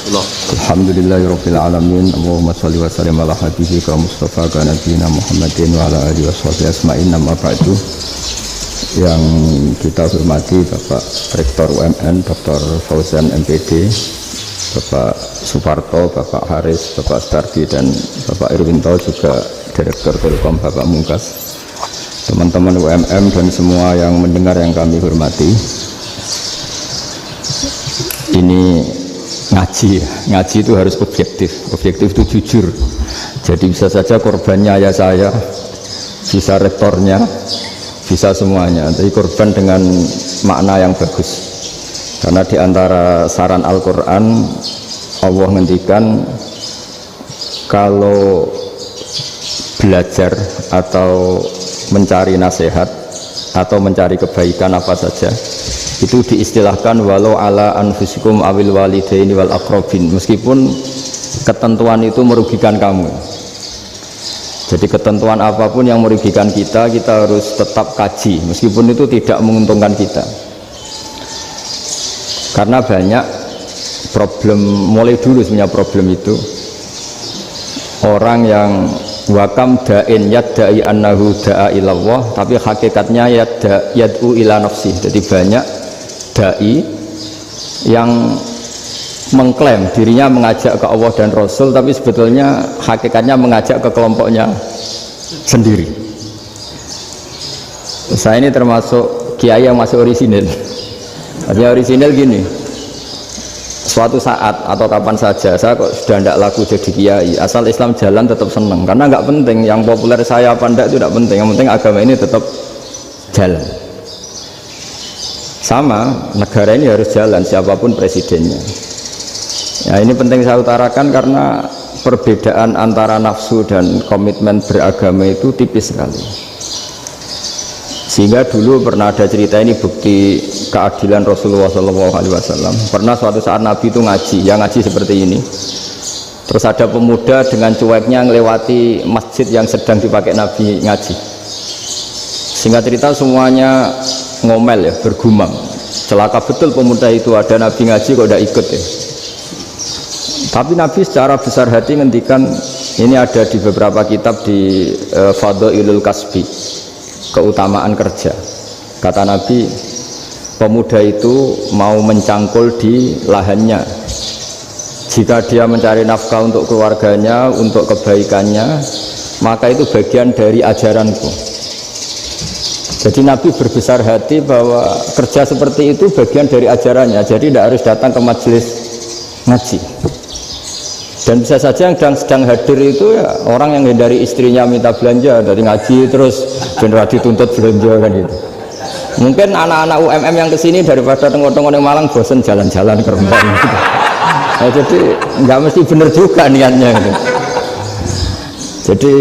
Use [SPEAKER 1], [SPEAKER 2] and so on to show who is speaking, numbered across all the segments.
[SPEAKER 1] Alhamdulillahirabbil alamin. Allahumma shalli wa sallim ala habibika Mustafa ka nabiyina Muhammadin wa ala alihi washabihi asma'in. Amma ba'du. Yang kita hormati Bapak Rektor UMN Dr. Fauzan MPD, Bapak Suparto, Bapak Haris, Bapak Stardi, dan Bapak Irwinto, juga Direktur Telkom Bapak Mungkas, teman-teman UMM dan semua yang mendengar yang kami hormati. Ini ngaji itu harus objektif itu jujur. Jadi bisa saja korbannya ya saya, bisa rektornya, bisa semuanya, tapi korban dengan makna yang bagus. Karena diantara saran Al-Quran, Allah ngendikan kalau belajar atau mencari nasihat atau mencari kebaikan apa saja, itu diistilahkan walau ala anfusikum awil walidaini wal aqrabin, meskipun ketentuan itu merugikan kamu. Jadi ketentuan apapun yang merugikan kita harus tetap kaji, meskipun itu tidak menguntungkan kita. Karena banyak problem, mulai dulu sebenarnya problem itu orang yang wakam da'in yadda'i annahu da'a ilallah, tapi hakikatnya yad'u ila nafsih. Jadi banyak dai yang mengklaim dirinya mengajak ke Allah dan Rasul, tapi sebetulnya hakikatnya mengajak ke kelompoknya sendiri. Saya ini termasuk kiai yang masih orisinil. Artinya orisinil gini, suatu saat atau kapan saja saya kok sudah tidak laku jadi kiai, asal Islam jalan tetap senang, karena nggak penting yang populer saya apa enggak, itu tidak penting, yang penting agama ini tetap jalan. Sama, negara ini harus jalan siapapun presidennya. Ya, ini penting saya utarakan karena perbedaan antara nafsu dan komitmen beragama itu tipis sekali. Sehingga dulu pernah ada cerita, ini bukti keadilan Rasulullah SAW. Pernah suatu saat Nabi itu ngaji, yang ngaji seperti ini. Terus ada pemuda dengan cueknya melewati masjid yang sedang dipakai Nabi ngaji. Singkat cerita semuanya ngomel ya, bergumam, celaka betul pemuda itu, ada Nabi ngaji kok tidak ikut ya. Tapi Nabi secara besar hati ngendikan, ini ada di beberapa kitab di Fadhailul Kasbi, keutamaan kerja. Kata Nabi, pemuda itu mau mencangkul di lahannya, jika dia mencari nafkah untuk keluarganya, untuk kebaikannya, maka itu bagian dari ajaranku. Jadi Nabi berbesar hati bahwa kerja seperti itu bagian dari ajarannya. Jadi tidak harus datang ke majelis ngaji. Dan bisa saja yang sedang hadir itu ya orang yang dari istrinya minta belanja, dari ngaji terus benar dituntut belanja kan gitu. Mungkin anak-anak UMM yang kesini daripada tengok-tengok yang Malang bosan jalan-jalan ke Rembang gitu. Nah, jadi nggak mesti benar juga niatnya gitu. Jadi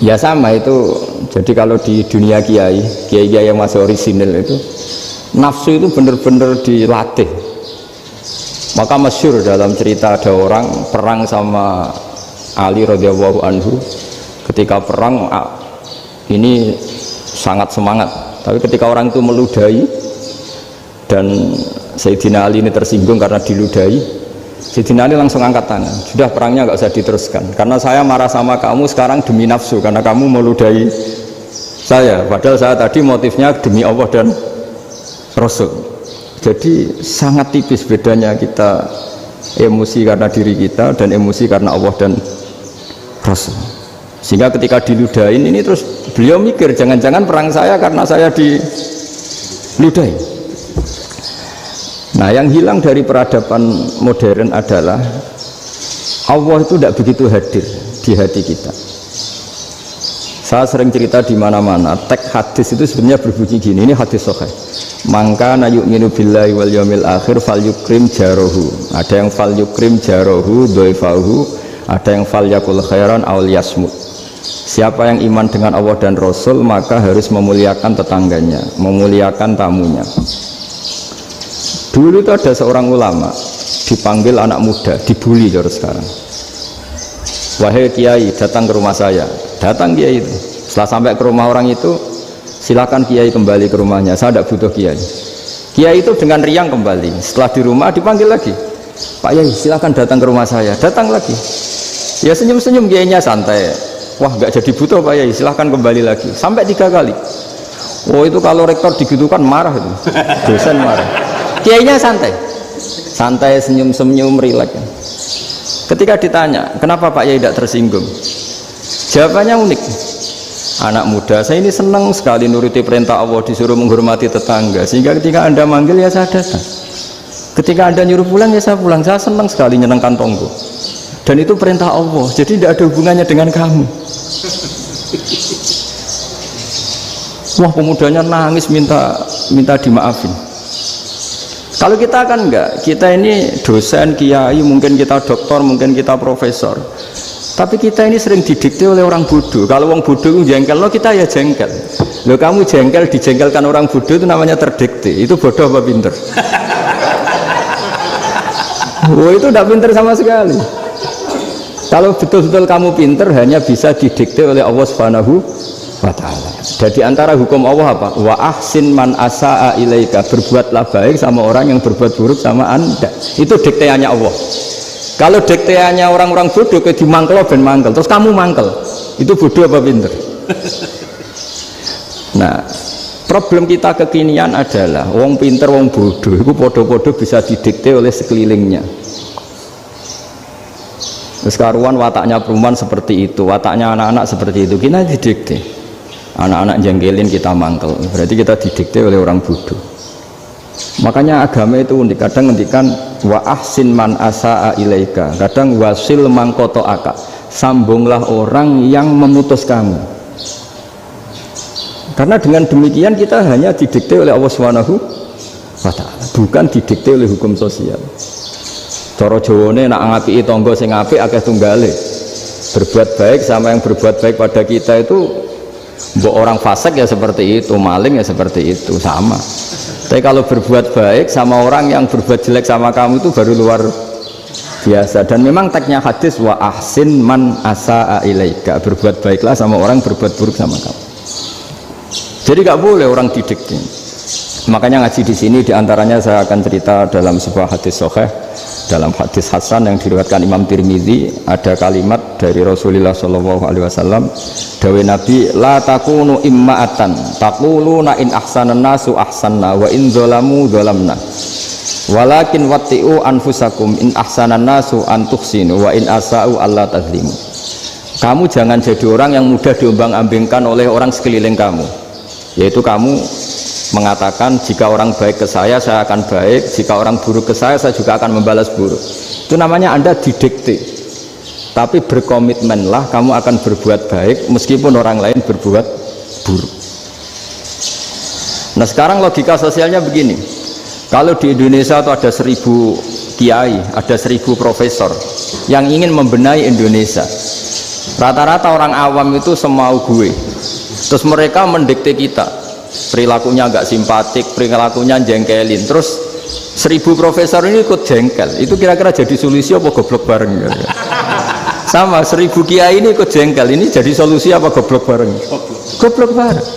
[SPEAKER 1] ya sama itu. Jadi kalau di dunia kiai yang masih orisinil itu, nafsu itu benar-benar dilatih. Maka masyhur dalam cerita, ada orang perang sama Ali radhiyallahu anhu. Ketika perang ini sangat semangat, tapi ketika orang itu meludahi dan Sayyidina Ali ini tersinggung karena diludahi, Sayyidina Ali langsung angkat tangan, sudah perangnya nggak usah diteruskan, karena saya marah sama kamu sekarang demi nafsu, karena kamu meludahi saya, padahal saya tadi motifnya demi Allah dan Rasul. Jadi sangat tipis bedanya kita emosi karena diri kita dan emosi karena Allah dan Rasul. Sehingga ketika diludahin ini, terus beliau mikir, jangan-jangan perang saya karena saya diludahin. Nah, yang hilang dari peradaban modern adalah Allah itu tidak begitu hadir di hati kita. Saya sering cerita di mana-mana, teks hadis itu sebenarnya berbunyi gini, ini hadis sahih. Mangka na yu'minu billahi wal yaumil akhir fal yukrim jarohu. Ada yang fal yukrim jarohu dhaifahu, ada yang fal yakul khairan aw yasmut. Siapa yang iman dengan Allah dan Rasul, maka harus memuliakan tetangganya, memuliakan tamunya. Dulu itu ada seorang ulama dipanggil anak muda, dibully cara sekarang. Wahai kiai, datang ke rumah saya. Datang kiai itu. Setelah sampai ke rumah orang itu, silakan kiai kembali ke rumahnya, saya tidak butuh kiai. Kiai itu dengan riang kembali. Setelah di rumah dipanggil lagi, Pak Yai silahkan datang ke rumah saya. Datang lagi, ya senyum-senyum, kiainya santai. Wah nggak jadi butuh Pak Yai, silahkan kembali lagi. Sampai 3 kali. Oh itu kalau rektor digitukan marah itu, dosen marah. Kiainya santai, santai, senyum-senyum, rileks. Ketika ditanya kenapa Pak Yai tidak tersinggung, jawabannya unik. Anak muda saya ini senang sekali nuruti perintah Allah, disuruh menghormati tetangga, sehingga ketika Anda manggil ya saya datang, ketika Anda nyuruh pulang ya saya pulang. Saya senang sekali nyenangkan tonggo, dan itu perintah Allah, jadi tidak ada hubungannya dengan kamu. Wah pemudanya nangis minta dimaafin. Kalau kita kan enggak, kita ini dosen, kiai, mungkin kita doktor, mungkin kita profesor, tapi kita ini sering didikte oleh orang bodoh. Kalau orang bodoh jengkel lo, kita ya jengkel. Lo kamu jengkel, dijengkelkan orang bodoh itu namanya terdikte. Itu bodoh apa pinter? Oh itu tidak pinter sama sekali. Kalau betul-betul kamu pinter, hanya bisa didikte oleh Allah Subhanahu wa ta'ala. Jadi antara hukum Allah apa? Wa ahsin man asa'a ilaika, berbuatlah baik sama orang yang berbuat buruk sama Anda. Itu dikteannya Allah. Kalau dikteannya orang-orang bodoh, kayak dimangkel ben mangkel, terus kamu mangkel, itu bodoh apa pinter? Nah, problem kita kekinian adalah wong pinter, wong bodoh, itu bodoh-bodoh bisa didikte oleh sekelilingnya. Terus karuan wataknya perempuan seperti itu, wataknya anak-anak seperti itu, kita didikte. Anak-anak jengkelin kita mangkel, berarti kita didikte oleh orang bodoh. Makanya agama itu unik, kadang ngendikan wa ahsin man asa'a ilaika, kadang wasil mangkoto aka, sambunglah orang yang memutus kamu. Karena dengan demikian kita hanya didikte oleh Allah Subhanahu wa ta'ala, bukan didikte oleh hukum sosial. Cara Jawane nak ngapiki tangga sing apik akeh tunggale. Berbuat baik sama yang berbuat baik pada kita itu, mbok orang fasik ya seperti itu, maling ya seperti itu, sama. Tapi kalau berbuat baik sama orang yang berbuat jelek sama kamu itu baru luar biasa. Dan memang tagnya hadis wa ahsin man asa'a ilaika, berbuat baiklah sama orang berbuat buruk sama kamu. Jadi nggak boleh orang didikte. Makanya ngaji di sini diantaranya saya akan cerita dalam sebuah hadis sahih, dalam hadis hasan yang diriwayatkan Imam Tirmidzi, ada kalimat dari Rasulullah SAW, dawe Nabi, la takunu imma'atan taquluna in ahsanan nasu ahsanna wa in zalamu zalamna walakin watti'u anfusakum in ahsanan nasu an tuhsinu wa in asa'u alla tazlimu. Kamu jangan jadi orang yang mudah diombang-ambingkan oleh orang sekeliling kamu, yaitu kamu mengatakan jika orang baik ke saya akan baik, jika orang buruk ke saya juga akan membalas buruk. Itu namanya Anda didikte. Tapi berkomitmenlah kamu akan berbuat baik meskipun orang lain berbuat buruk. Nah sekarang logika sosialnya begini, kalau di Indonesia itu ada 1000 kiai, ada 1000 profesor yang ingin membenahi Indonesia, rata-rata orang awam itu semau gue, terus mereka mendikte kita, perilakunya agak simpatik, perilakunya jengkelin, terus 1000 profesor ini ikut jengkel. Itu kira-kira jadi solusi apa goblok bareng ya? Sama 1000 kiai ini ikut jengkel, ini jadi solusi apa goblok bareng? Goblok bareng.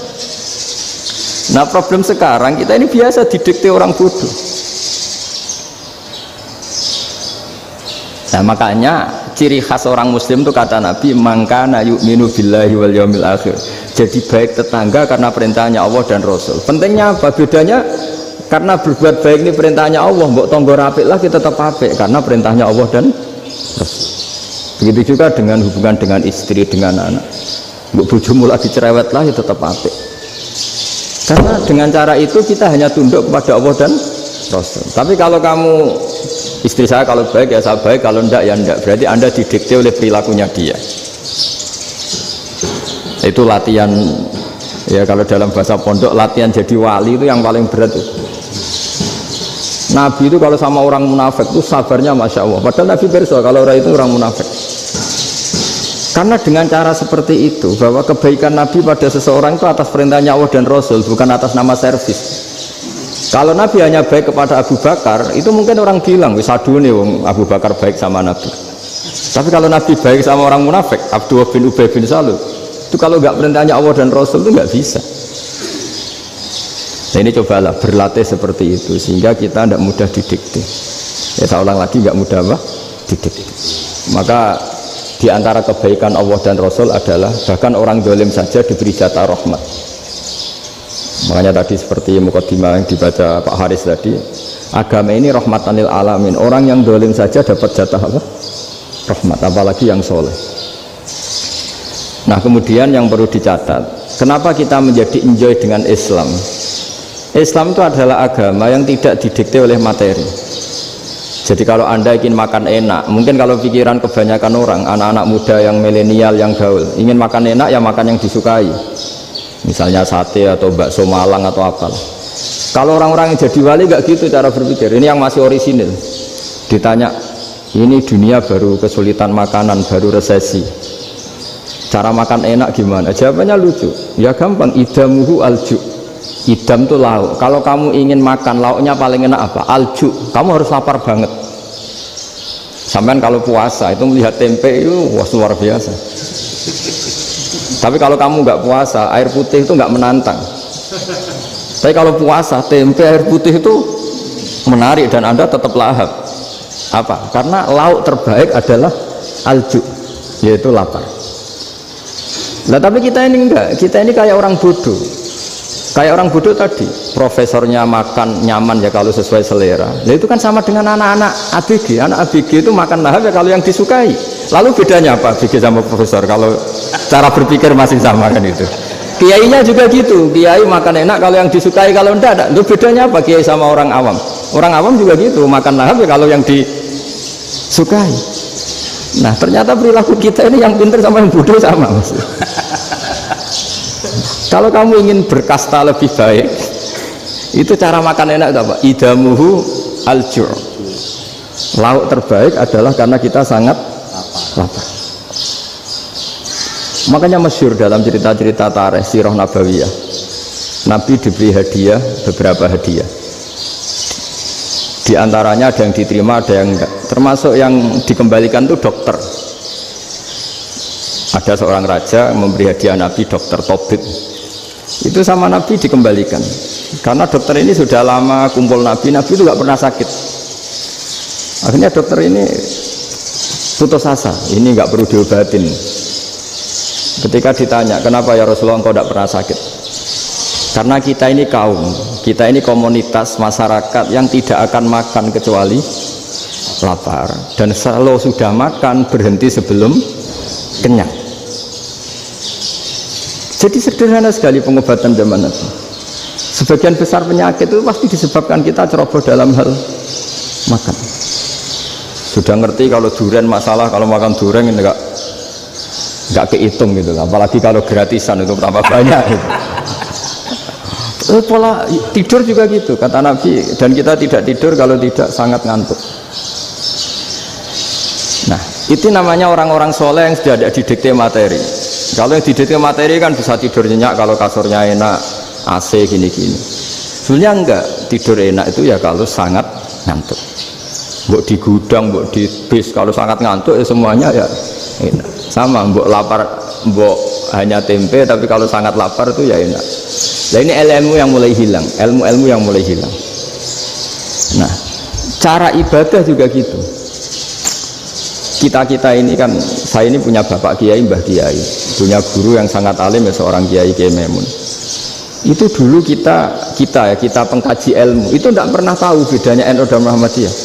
[SPEAKER 1] Nah problem sekarang kita ini biasa didikte orang bodoh. Nah makanya ciri khas orang muslim itu kata Nabi, mangkana yu'minu billahi wal yaumil akhir, jadi baik tetangga karena perintahnya Allah dan Rasul. Pentingnya apa? Bedanya karena berbuat baik ini perintahnya Allah, mbok tonggo apik lah kita tetap apik karena perintahnya Allah dan Rasul. Begitu juga dengan hubungan dengan istri, dengan anak, mbok bojomu lagi cerewet lah ya tetap apik, karena dengan cara itu kita hanya tunduk kepada Allah dan Rasul. Tapi kalau kamu, istri saya kalau baik ya saya baik, kalau enggak ya enggak, berarti Anda didikte oleh perilakunya dia. Itu latihan ya, kalau dalam bahasa pondok latihan jadi wali itu yang paling berat itu. Nabi itu kalau sama orang munafik itu sabarnya Masya Allah, padahal Nabi berso kalau orang itu orang munafik. Karena dengan cara seperti itu, bahwa kebaikan Nabi pada seseorang itu atas perintahnya Allah dan Rasul, bukan atas nama servis. Kalau Nabi hanya baik kepada Abu Bakar, itu mungkin orang bilang wis adune wong Abu Bakar baik sama Nabi. Tapi kalau Nabi baik sama orang munafik, Abdullah bin Ubay bin Salul, itu kalau nggak perintahnya Allah dan Rasul itu nggak bisa. Nah ini cobalah berlatih seperti itu sehingga kita tidak mudah didikte. Ya saya ulang lagi, nggak mudah apa? Didik. Maka di antara kebaikan Allah dan Rasul adalah bahkan orang zalim saja diberi jatah rahmat. Makanya tadi seperti mukadimah yang dibaca Pak Haris tadi, agama ini rahmatan lil alamin. Orang yang zalim saja dapat jatah apa? Rahmat, apalagi yang soleh. Nah kemudian yang perlu dicatat, kenapa kita menjadi enjoy dengan Islam? Islam itu adalah agama yang tidak didikte oleh materi. Jadi kalau Anda ingin makan enak, mungkin kalau pikiran kebanyakan orang, anak-anak muda yang milenial, yang gaul, ingin makan enak ya makan yang disukai. Misalnya sate atau bakso Malang atau apa. Kalau orang-orang yang jadi wali gak gitu cara berpikir. Ini yang masih orisinil. Ditanya, ini dunia baru kesulitan makanan, baru resesi. Cara makan enak gimana? Jawabannya lucu. Ya gampang, idamuhu alju. Idam itu lauk. Kalau kamu ingin makan lauknya paling enak apa? Alju. Kamu harus lapar banget. Sampai kalau puasa itu melihat tempe itu wah luar biasa. Tapi kalau kamu nggak puasa, air putih itu nggak menantang. Tapi kalau puasa, tempe air putih itu menarik dan Anda tetap lahap. Apa? Karena lauk terbaik adalah alju, yaitu lapar. Nah tapi kita ini enggak. Kita ini kayak orang bodoh. Kayak orang bodoh tadi, profesornya makan nyaman ya kalau sesuai selera. Nah itu kan sama dengan anak-anak ABG. Anak ABG itu makan lahap ya kalau yang disukai. Lalu bedanya apa ABG sama profesor? Kalau cara berpikir masih sama kan itu. Kiainya juga gitu. Kiai makan enak kalau yang disukai, kalau enggak ada. Itu bedanya apa kiai sama orang awam? Orang awam juga gitu, makan lahap ya kalau yang disukai. Nah ternyata perilaku kita ini yang pintar sama yang bodoh sama maksudnya. Kalau kamu ingin berkasta lebih baik, itu cara makan enak itu apa? Idamuhu aljur. Lauk terbaik adalah karena kita sangat lapar. Makanya masyhur dalam cerita-cerita tarikh sirah nabawiyah, Nabi diberi hadiah, beberapa hadiah. Di antaranya ada yang diterima, ada yang enggak. Termasuk yang dikembalikan itu dokter. Ada seorang raja memberi hadiah Nabi dokter Tobit. Itu sama Nabi dikembalikan karena dokter ini sudah lama kumpul Nabi itu gak pernah sakit. Akhirnya dokter ini putus asa, ini gak perlu diobatin. Ketika ditanya, kenapa ya Rasulullah engkau gak pernah sakit? Karena kita ini kaum, kita ini komunitas masyarakat yang tidak akan makan kecuali lapar, dan kalau sudah makan berhenti sebelum kenyang. Jadi sederhana sekali pengobatan zaman Nabi. Sebagian besar penyakit itu pasti disebabkan kita ceroboh dalam hal makan. Sudah ngerti kalau durian masalah, kalau makan durian ini nggak kehitung gitu. Apalagi kalau gratisan itu tambah banyak. Gitu. Pola tidur juga gitu kata Nabi, dan kita tidak tidur kalau tidak sangat ngantuk. Nah itu namanya orang-orang soleh yang sudah ada didikte materi. Kalau yang didikte materi kan bisa tidur nyenyak kalau kasurnya enak, AC gini-gini. Sebenarnya enggak, tidur enak itu ya kalau sangat ngantuk. Mbok di gudang, mbok di bis, kalau sangat ngantuk ya semuanya ya enak. Sama, mbok lapar, mbok hanya tempe, tapi kalau sangat lapar itu ya enak. Nah ini ilmu yang mulai hilang, ilmu-ilmu yang mulai hilang. Nah, cara ibadah juga gitu. Kita ini kan, saya ini punya bapak kiai, mbah kiai, punya guru yang sangat alim ya seorang kiai Kiai Memun. Itu dulu kita pengkaji ilmu itu tidak pernah tahu bedanya NU dan Muhammadiyah.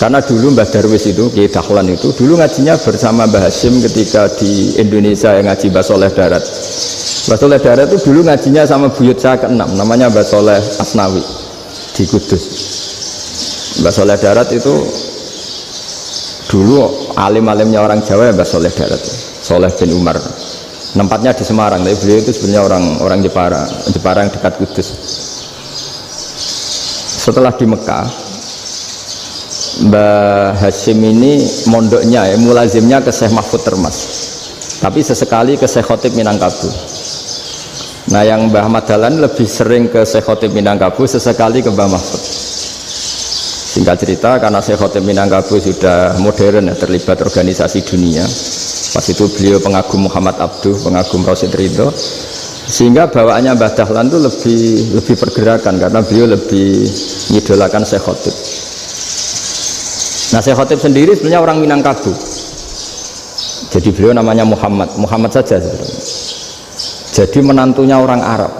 [SPEAKER 1] Karena dulu Mbah Darwis itu, Kiai Dahlan itu dulu ngajinya bersama Mbah Hasyim ketika di Indonesia yang ngaji Mbah Soleh Darat. Mbah Soleh Darat itu dulu ngajinya sama buyut saya ke-6, namanya Mbah Soleh Asnawi di Kudus. Mbah Soleh Darat itu dulu alim-alimnya orang Jawa ya Mbah Soleh Darat, Soleh bin Umar. Tempatnya di Semarang, tapi beliau itu sebenarnya orang Jepara yang dekat Kudus. Setelah di Mekah, Mbah Hasyim ini mondoknya ya, mulazimnya ke Syekh Mahfud Termas, tapi sesekali ke Syekh Khotib Minangkabau. Nah yang Mbah Ahmad Dahlan lebih sering ke Syekh Khotib Minangkabau, sesekali ke Mbah Mahfud. Singkat cerita, karena Syekh Khotib Minangkabau sudah modern ya, terlibat organisasi dunia. Pas itu beliau pengagum Muhammad Abduh, pengagum Rasid Ridho, sehingga bawaannya Mbah Dahlan itu lebih pergerakan karena beliau lebih mengidolakan Syekh Khotib. Nah Syekh Khotib sendiri sebenarnya orang Minangkabau. Jadi beliau namanya Muhammad saja sebenarnya. Jadi menantunya orang Arab.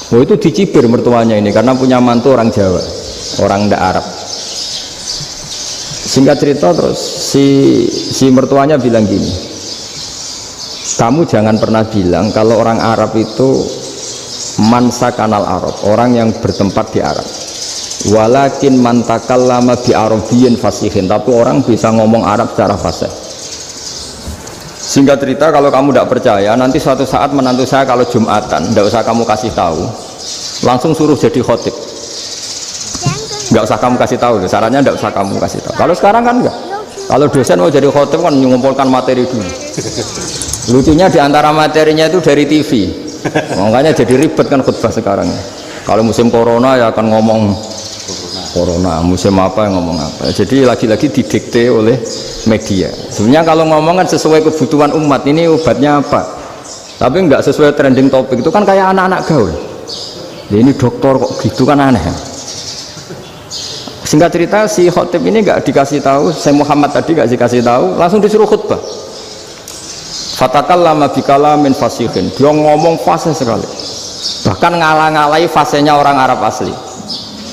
[SPEAKER 1] Oh itu dicibir mertuanya ini karena punya mantu orang Jawa, orang ndak Arab. Singkat cerita terus si mertuanya bilang gini, kamu jangan pernah bilang kalau orang Arab itu mansa kanal Arab, orang yang bertempat di Arab. Walakin mantakallama bi arabiyyin fasihin, tapi orang bisa ngomong Arab secara fasih. Singkat cerita, kalau kamu tidak percaya, nanti suatu saat menantu saya kalau Jumatan, tidak usah kamu kasih tahu, langsung suruh jadi khotib. Nggak usah kamu kasih tahu, sarannya nggak usah kamu kasih tahu. Kalau sekarang kan enggak. Kalau dosen mau jadi khotib kan mengumpulkan materi dulu. Lucunya diantara materinya itu dari TV, makanya jadi ribet kan khutbah sekarang. Kalau musim corona ya akan ngomong corona, musim apa yang ngomong apa. Jadi lagi-lagi didikte oleh media. Sebenarnya kalau ngomong kan sesuai kebutuhan umat, ini obatnya apa, tapi nggak sesuai trending topik. Itu kan kayak anak-anak gaul. Ini dokter kok gitu kan aneh. Singkat cerita si khotib ini nggak dikasih tahu, saya Muhammad tadi nggak dikasih tahu, langsung disuruh khutbah. Fatakallama bikalamin fasihin, dia ngomong fasih sekali, bahkan ngalah-ngalahi fasihnya orang Arab asli.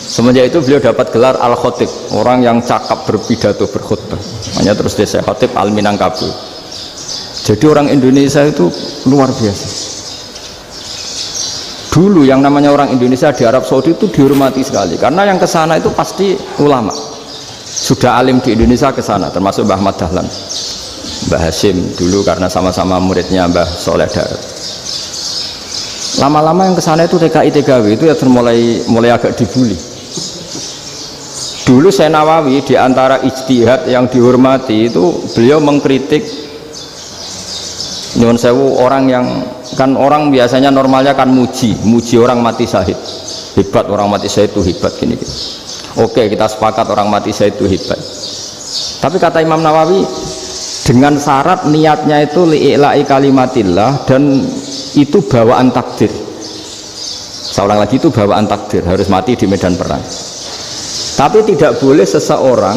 [SPEAKER 1] Semenjak itu beliau dapat gelar Al-Khotib, orang yang cakap berpidato berkhutbah. Makanya terus dia Khotib Al-Minangkabau. Jadi orang Indonesia itu luar biasa. Dulu yang namanya orang Indonesia di Arab Saudi itu dihormati sekali, karena yang kesana itu pasti ulama. Sudah alim di Indonesia kesana, termasuk Mbah Ahmad Dahlan, Mbah Hashim dulu karena sama-sama muridnya Mbah Soleh Darat. Lama-lama yang kesana itu TKI TKW itu ya mulai agak dibully. Dulu Syekh Nawawi di antara ijtihad yang dihormati itu beliau mengkritik nyuwun sewu orang yang kan orang biasanya normalnya kan muji orang mati syahid, hebat orang mati syahid itu hebat gini. Oke, kita sepakat orang mati syahid itu hebat. Tapi kata Imam Nawawi dengan syarat niatnya itu li'ila'i kalimatillah dan itu bawaan takdir. Seorang lagi itu bawaan takdir, harus mati di medan perang. Tapi tidak boleh seseorang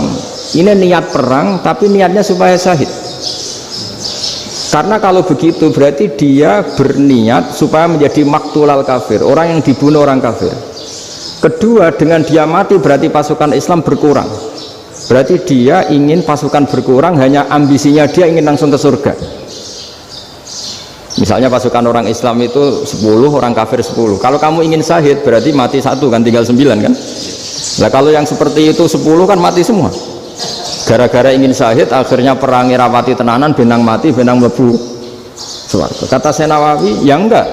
[SPEAKER 1] ini niat perang tapi niatnya supaya syahid. Karena kalau begitu berarti dia berniat supaya menjadi maktulal kafir, orang yang dibunuh orang kafir. Kedua, dengan dia mati berarti pasukan Islam berkurang. Berarti dia ingin pasukan berkurang, hanya ambisinya dia ingin langsung ke surga. Misalnya pasukan orang Islam itu 10, orang kafir 10. Kalau kamu ingin syahid berarti mati 1 kan, tinggal 9 kan. Nah kalau yang seperti itu 10 kan mati semua. Gara-gara ingin syahid akhirnya perangi rapati tenanan, benang mati, benang mlebu swarga. Kata Syekh Nawawi, ya enggak.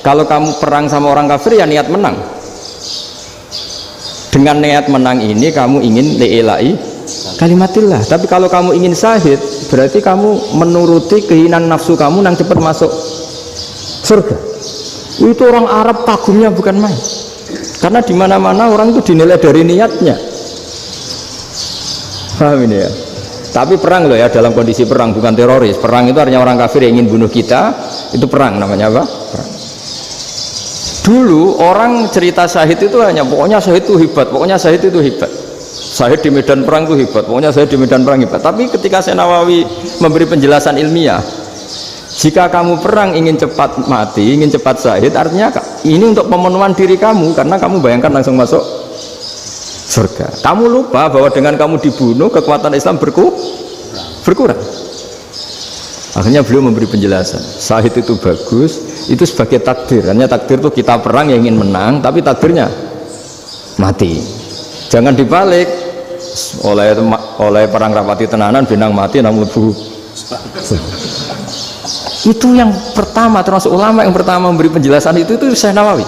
[SPEAKER 1] Kalau kamu perang sama orang kafir ya niat menang. Dengan niat menang ini kamu ingin li'ila'i kalimatillah. Tapi kalau kamu ingin syahid berarti kamu menuruti keinginan nafsu kamu yang cepat masuk surga. Itu orang Arab kagumnya bukan main. Karena di mana-mana orang itu dinilai dari niatnya. Paham ini ya? Tapi perang loh ya, dalam kondisi perang, bukan teroris. Perang itu artinya orang kafir yang ingin bunuh kita, itu perang namanya apa? Perang. Dulu orang cerita syahid itu hanya pokoknya syahid itu hebat, pokoknya syahid itu hebat. Syahid di medan perang itu hebat, pokoknya syahid di medan perang hebat. Tapi ketika Syekh Nawawi memberi penjelasan ilmiah, jika kamu perang ingin cepat mati, ingin cepat syahid, artinya ini untuk pemenuhan diri kamu, karena kamu bayangkan langsung masuk surga. Kamu lupa bahwa dengan kamu dibunuh kekuatan Islam berkurang. Akhirnya beliau memberi penjelasan, syahid itu bagus, itu sebagai takdir. Hanya takdir itu kita perang yang ingin menang, tapi takdirnya mati. Jangan dibalik, oleh perang rapati tenanan, benang mati namun lebu. Itu yang pertama, termasuk ulama yang pertama memberi penjelasan itu Syekh Nawawi.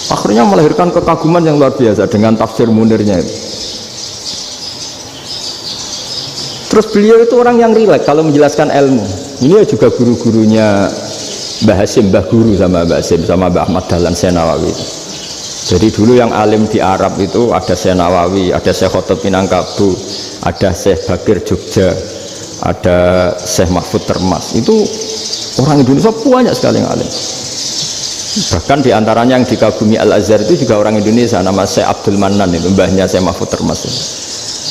[SPEAKER 1] Akhirnya melahirkan kekaguman yang luar biasa dengan tafsir Munirnya itu. Terus beliau itu orang yang rileks kalau menjelaskan ilmu. Ini juga guru-gurunya Mbah Hashim, Mbah Guru sama Mbah Hashim sama Mbah Ahmad Dahlan Syekh Nawawi. Jadi dulu yang alim di Arab itu ada Syekh Nawawi, ada Syekh Khotib Minangkabau, ada Syekh Bakir Jogja, ada Syekh Mahfud Termas. Itu orang Indonesia banyak sekali yang alim. Bahkan diantaranya yang dikagumi Al-Azhar itu juga orang Indonesia, nama Syekh Abdul Manan, itu mbahnya Syekh Mahfud Termas itu.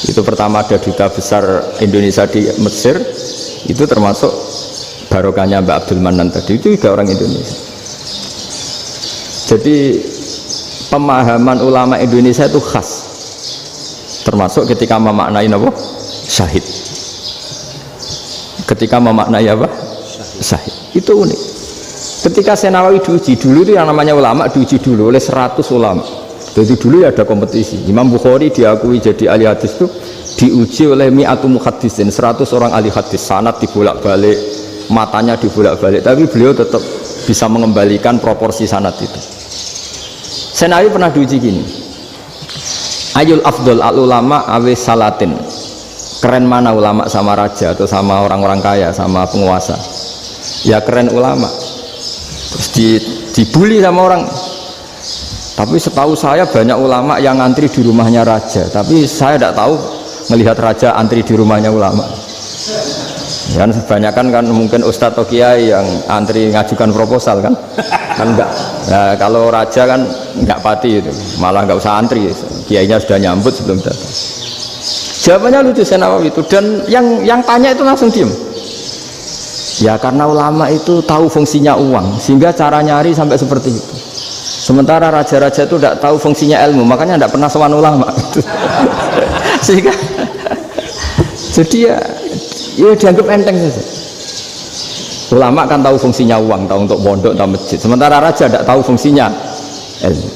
[SPEAKER 1] Itu pertama ada duta besar Indonesia di Mesir, itu termasuk barokahnya Mbak Abdul Manan tadi, itu juga orang Indonesia. Jadi pemahaman ulama Indonesia itu khas, termasuk ketika memaknai apa? Syahid. Ketika memaknai apa? Syahid. Itu unik. Ketika Senawawi diuji dulu, itu yang namanya ulama diuji dulu oleh 100 ulama. Jadi dulu ya ada kompetisi. Imam Bukhari diakui jadi ahli hadis itu diuji oleh mi'atu muhaddisin, 100 orang ahli hadis, sanad dibolak-balik, matanya dibolak-balik, tapi beliau tetap bisa mengembalikan proporsi sanad itu. Senawi pernah diuji gini, ayul afdol al ulama awe salatin, keren mana ulama sama raja atau sama orang-orang kaya sama penguasa? Ya keren ulama. Terus dibully sama orang. Tapi setahu saya banyak ulama yang antri di rumahnya raja, tapi saya tidak tahu melihat raja antri di rumahnya ulama. Kan kebanyakan kan mungkin ustadz atau kiai yang antri ngajukan proposal kan enggak. Nah, kalau raja kan enggak pati itu, malah enggak usah antri, kiainya sudah nyambut sebelum datang. Jawabannya lucu Senawawi itu, dan yang tanya itu langsung diem. Ya karena ulama itu tahu fungsinya uang, sehingga cara nyari sampai seperti itu. Sementara raja-raja itu tidak tahu fungsinya ilmu, makanya tidak pernah sowan ulama. Sehingga jadi ya dianggap enteng saja. Ulama kan tahu fungsinya uang, tahu untuk pondok, tahu masjid. Sementara raja tidak tahu fungsinya ilmu.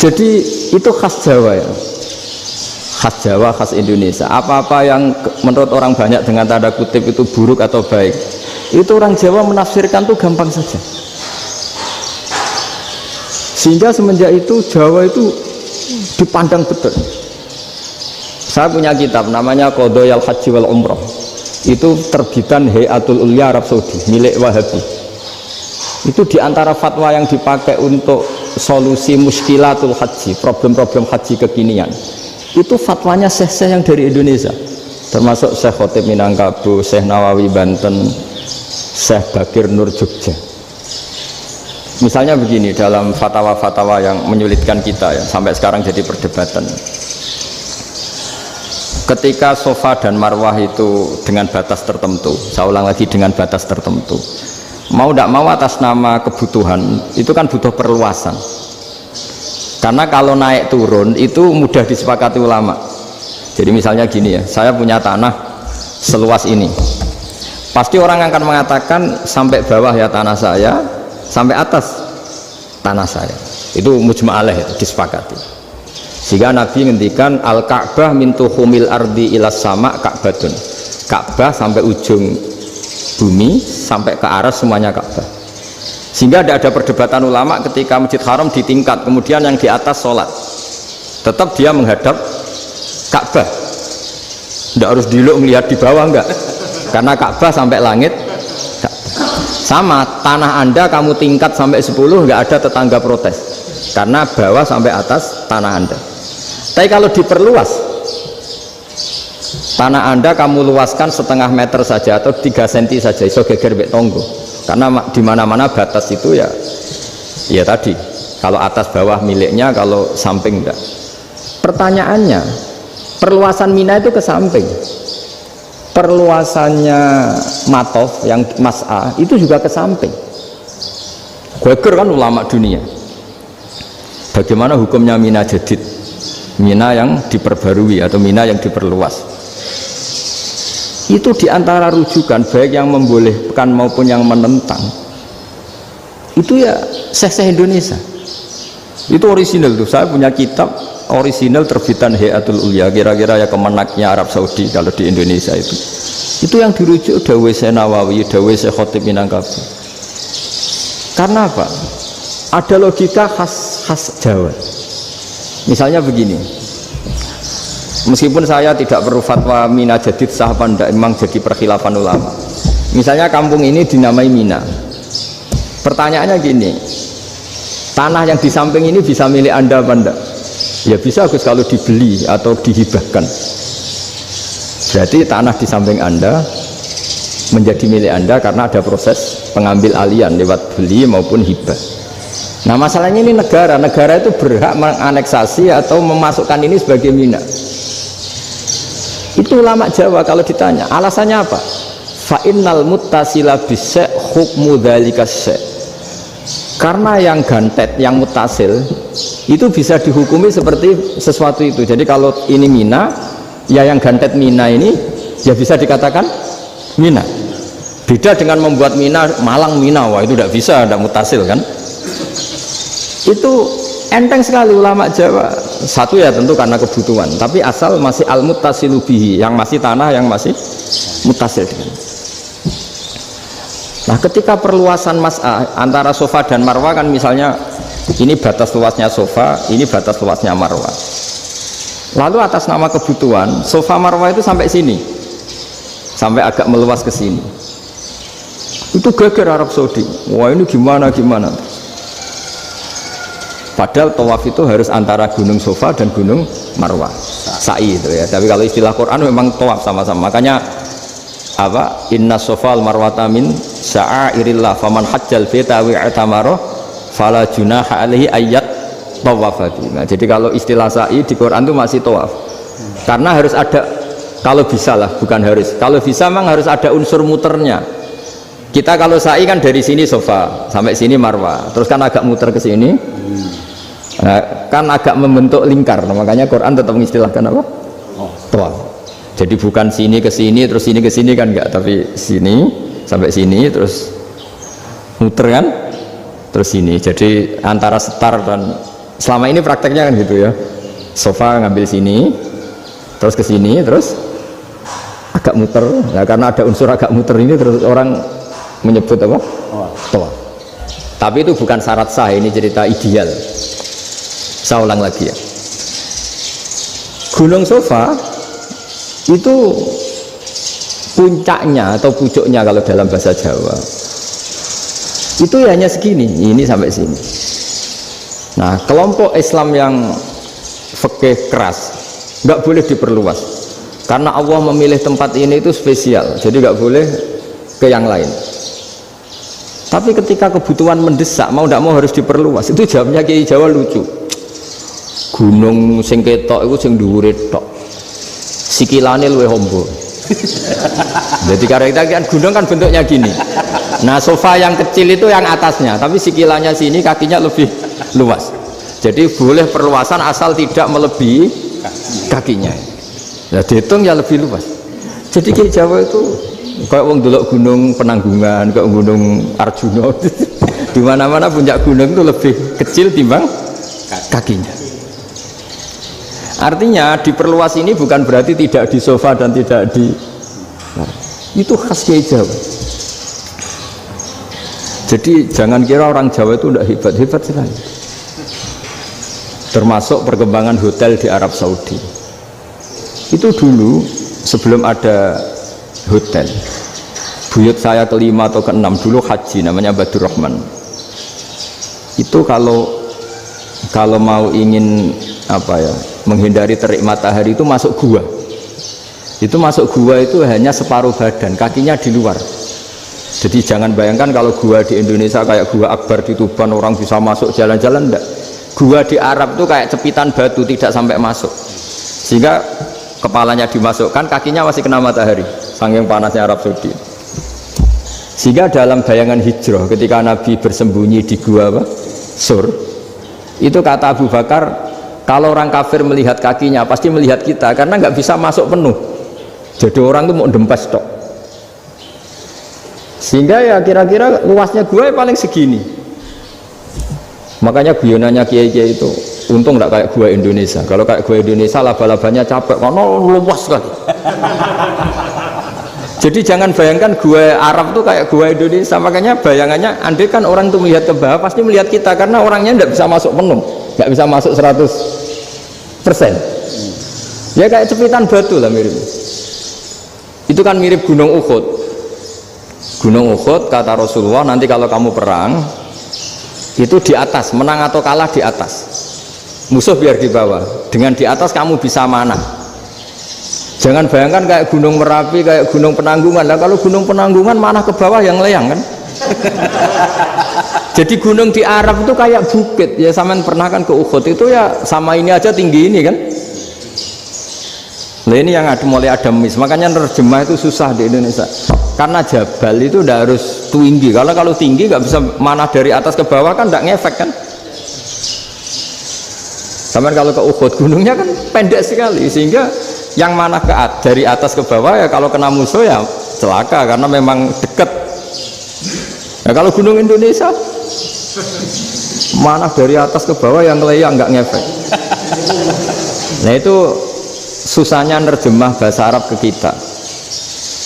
[SPEAKER 1] Jadi itu khas Jawa ya. Khas Jawa, khas Indonesia. Apa-apa yang menurut orang banyak dengan tanda kutip itu buruk atau baik, itu orang Jawa menafsirkan tuh gampang saja. Sehingga semenjak itu Jawa itu dipandang betul. Saya punya kitab namanya Qadhayal Haji wal Umrah. Itu terbitan Hayatul Ulya Arab Saudi, milik Wahabi. Itu diantara fatwa yang dipakai untuk solusi muskilatul haji, problem-problem haji kekinian. Itu fatwanya syekh-syekh yang dari Indonesia, termasuk Syekh Khotib Minangkabau, Syekh Nawawi Banten, Syekh Bakir Nur Jogja. Misalnya begini, dalam fatwa-fatwa yang menyulitkan kita ya, sampai sekarang jadi perdebatan. Ketika Sofa dan Marwah itu dengan batas tertentu, saya ulang lagi dengan batas tertentu, mau tidak mau atas nama kebutuhan, itu kan butuh perluasan. Karena kalau naik turun itu mudah disepakati ulama. Jadi misalnya gini ya, saya punya tanah seluas ini, pasti orang akan mengatakan sampai bawah ya tanah saya, sampai atas tanah saya. Itu mujma' alaih, itu disepakati. Sehingga Nabi ngendikan al-Ka'bah min tuhumil ardi ilas sama Ka'batun. Ka'bah sampai ujung bumi, sampai ke aras semuanya Ka'bah. Sehingga tidak ada perdebatan ulama ketika Masjid Haram ditingkat, kemudian yang di atas sholat, tetap dia menghadap Ka'bah. Tidak harus diluk melihat di bawah, enggak, karena Ka'bah sampai langit. Sama tanah Anda kamu tingkat sampai 10, enggak ada tetangga protes, karena bawah sampai atas tanah Anda. Tapi kalau diperluas, tanah Anda kamu luaskan setengah meter saja atau 3 cm saja, iso geger bek tonggo. Karena di mana-mana batas itu ya tadi, kalau atas bawah miliknya, kalau samping enggak. Pertanyaannya, perluasan Mina itu ke samping, perluasannya Matof yang Mas'a itu juga ke samping. Geger kan ulama dunia. Bagaimana hukumnya Mina Jadid, Mina yang diperbarui atau Mina yang diperluas? Itu diantara rujukan baik yang membolehkan maupun yang menentang. Itu ya syekh-syekh Indonesia. Itu orisinal tuh. Saya punya kitab orisinal terbitan Hayatul Ulya, kira-kira ya kemenaknya Arab Saudi kalau di Indonesia itu. Itu yang dirujuk dawuh Syekh Nawawi, dawuh Syekh Khotib Minangkabau. Karena apa? Ada logika khas Jawa. Misalnya begini, meskipun saya tidak perlu fatwa Mina Jadid sah apa enggak, memang jadi perkhilafan ulama. Misalnya kampung ini dinamai Mina, pertanyaannya gini, tanah yang di samping ini bisa milik Anda apa enggak? Ya bisa Gus, kalau dibeli atau dihibahkan. Berarti tanah di samping Anda menjadi milik Anda karena ada proses pengambil alian lewat beli maupun hibah. Nah masalahnya ini negara itu berhak menganeksasi atau memasukkan ini sebagai Mina. Itu ulama Jawa kalau ditanya alasannya apa? Fa innal muttasila bis hukmu dzalika syai'. Karena yang gantet, yang mutasil itu bisa dihukumi seperti sesuatu itu. Jadi kalau ini mina, ya yang gantet mina ini ya bisa dikatakan mina. Beda dengan membuat mina Malang mina, wah itu tidak bisa, tidak mutasil kan. Itu enteng sekali ulama Jawa. Satu ya tentu karena kebutuhan, tapi asal masih al-muttasilu bihi, yang masih tanah yang masih mutasil dengan. Nah, ketika perluasan mas'ah antara sofa dan marwah kan misalnya ini batas luasnya sofa, ini batas luasnya marwah. Lalu atas nama kebutuhan, sofa marwah itu sampai sini. Sampai agak meluas ke sini. Itu geger Arab Saudi. Wah, ini gimana? Padahal tawaf itu harus antara gunung sofa dan gunung marwah. Sa'i itu ya. Tapi kalau istilah Quran memang tawaf sama-sama. Makanya apa? Inna sofal marwata min sya'airillah faman hajjal baita wa i'tamara fala junaha alaihi ayyat tawafati. Nah, jadi kalau istilah sa'i di Quran itu masih tawaf. Karena harus ada, kalau bisa lah, bukan harus. Kalau bisa memang harus ada unsur muternya. Kita kalau sa'i kan dari sini sofa sampai sini marwah, terus kan agak muter ke sini. Nah, kan agak membentuk lingkar. Nah, makanya Quran tetap mengistilahkan apa? Tawaf. Jadi bukan sini ke sini terus sini ke sini kan enggak, tapi sini sampai sini terus muter kan, terus sini. Jadi antara setar dan selama ini prakteknya kan gitu ya. Sofa ngambil sini, terus ke sini, terus agak muter. Nah, karena ada unsur agak muter ini terus orang menyebut apa? Tawaf. Tapi itu bukan syarat sah, ini cerita ideal. Saya ulang lagi ya. Gunung Sofa itu puncaknya atau pucuknya kalau dalam bahasa Jawa itu ya hanya segini, ini sampai sini. Nah, kelompok Islam yang fikih keras nggak boleh diperluas karena Allah memilih tempat ini itu spesial, jadi nggak boleh ke yang lain. Tapi ketika kebutuhan mendesak, mau tidak mau harus diperluas. Itu jawabnya Kiai Jawa lucu. Gunung sing ketok itu sing dhuwure tok, sikilane luwih hombo. Jadi karena kita kan gunung kan bentuknya gini. Nah, sofa yang kecil itu yang atasnya, tapi sikilannya sini kakinya lebih luas. Jadi boleh perluasan asal tidak melebihi kakinya. Ya dihitung ya lebih luas. Jadi Kiai Jawa itu kayak wong delok gunung Penanggungan, kayak gunung Arjuna. Di mana-mana puncak gunung itu lebih kecil timbang kakinya. Artinya diperluas ini bukan berarti tidak di sofa dan tidak di, nah, itu khas Kiai Jawa. Jadi jangan kira orang Jawa itu tidak hebat sekali. Termasuk perkembangan hotel di Arab Saudi. Itu dulu sebelum ada hotel, buyut saya kelima atau keenam dulu haji, namanya Badur Rahman. Itu kalau mau ingin apa ya, menghindari terik matahari itu masuk gua. Itu masuk gua itu hanya separuh badan, kakinya di luar. Jadi jangan bayangkan kalau gua di Indonesia kayak gua Akbar di Tuban orang bisa masuk jalan-jalan, enggak. Gua di Arab itu kayak cepitan batu, tidak sampai masuk. Sehingga kepalanya dimasukkan, kakinya masih kena matahari, saking panasnya Arab Saudi. Sehingga dalam bayangan hijrah ketika Nabi bersembunyi di gua apa? Sur, itu kata Abu Bakar, kalau orang kafir melihat kakinya pasti melihat kita karena nggak bisa masuk penuh. Jadi orang itu mau dempes tok. Sehingga ya kira-kira luasnya gua paling segini. Makanya guyonannya kiai-kiai itu untung nggak kayak gua Indonesia. Kalau kayak gua Indonesia laba-labanya capek karena luas sekali. Jadi jangan bayangkan gua Arab tuh kayak gua Indonesia. Makanya bayangannya andai kan orang tuh melihat ke bawah pasti melihat kita karena orangnya nggak bisa masuk penuh, nggak bisa masuk 100%. Ya kayak cepitan batu lah mirip. Itu kan mirip Gunung Uhud. Gunung Uhud kata Rasulullah, nanti kalau kamu perang itu di atas, menang atau kalah di atas, musuh biar di bawah, dengan di atas kamu bisa manah. Jangan bayangkan kayak Gunung Merapi, kayak Gunung Penanggungan. Nah, kalau Gunung Penanggungan manah ke bawah yang leyang kan. Jadi gunung di Arab itu kayak bukit ya, sampean pernah kan ke Uhud itu ya sama ini aja tinggi ini kan. Nah ini yang ada mulai ada mis, makanya nerjemah itu susah di Indonesia. Karena jabal itu udah harus tinggi. Kalau tinggi nggak bisa mana dari atas ke bawah kan nggak ngefek kan. Sama kalau ke Uhud gunungnya kan pendek sekali sehingga yang mana dari atas ke bawah ya kalau kena musuh ya celaka karena memang dekat. Nah kalau gunung Indonesia mana dari atas ke bawah yang leyak nggak ngefek. Nah itu susahnya nerjemah bahasa Arab ke kita.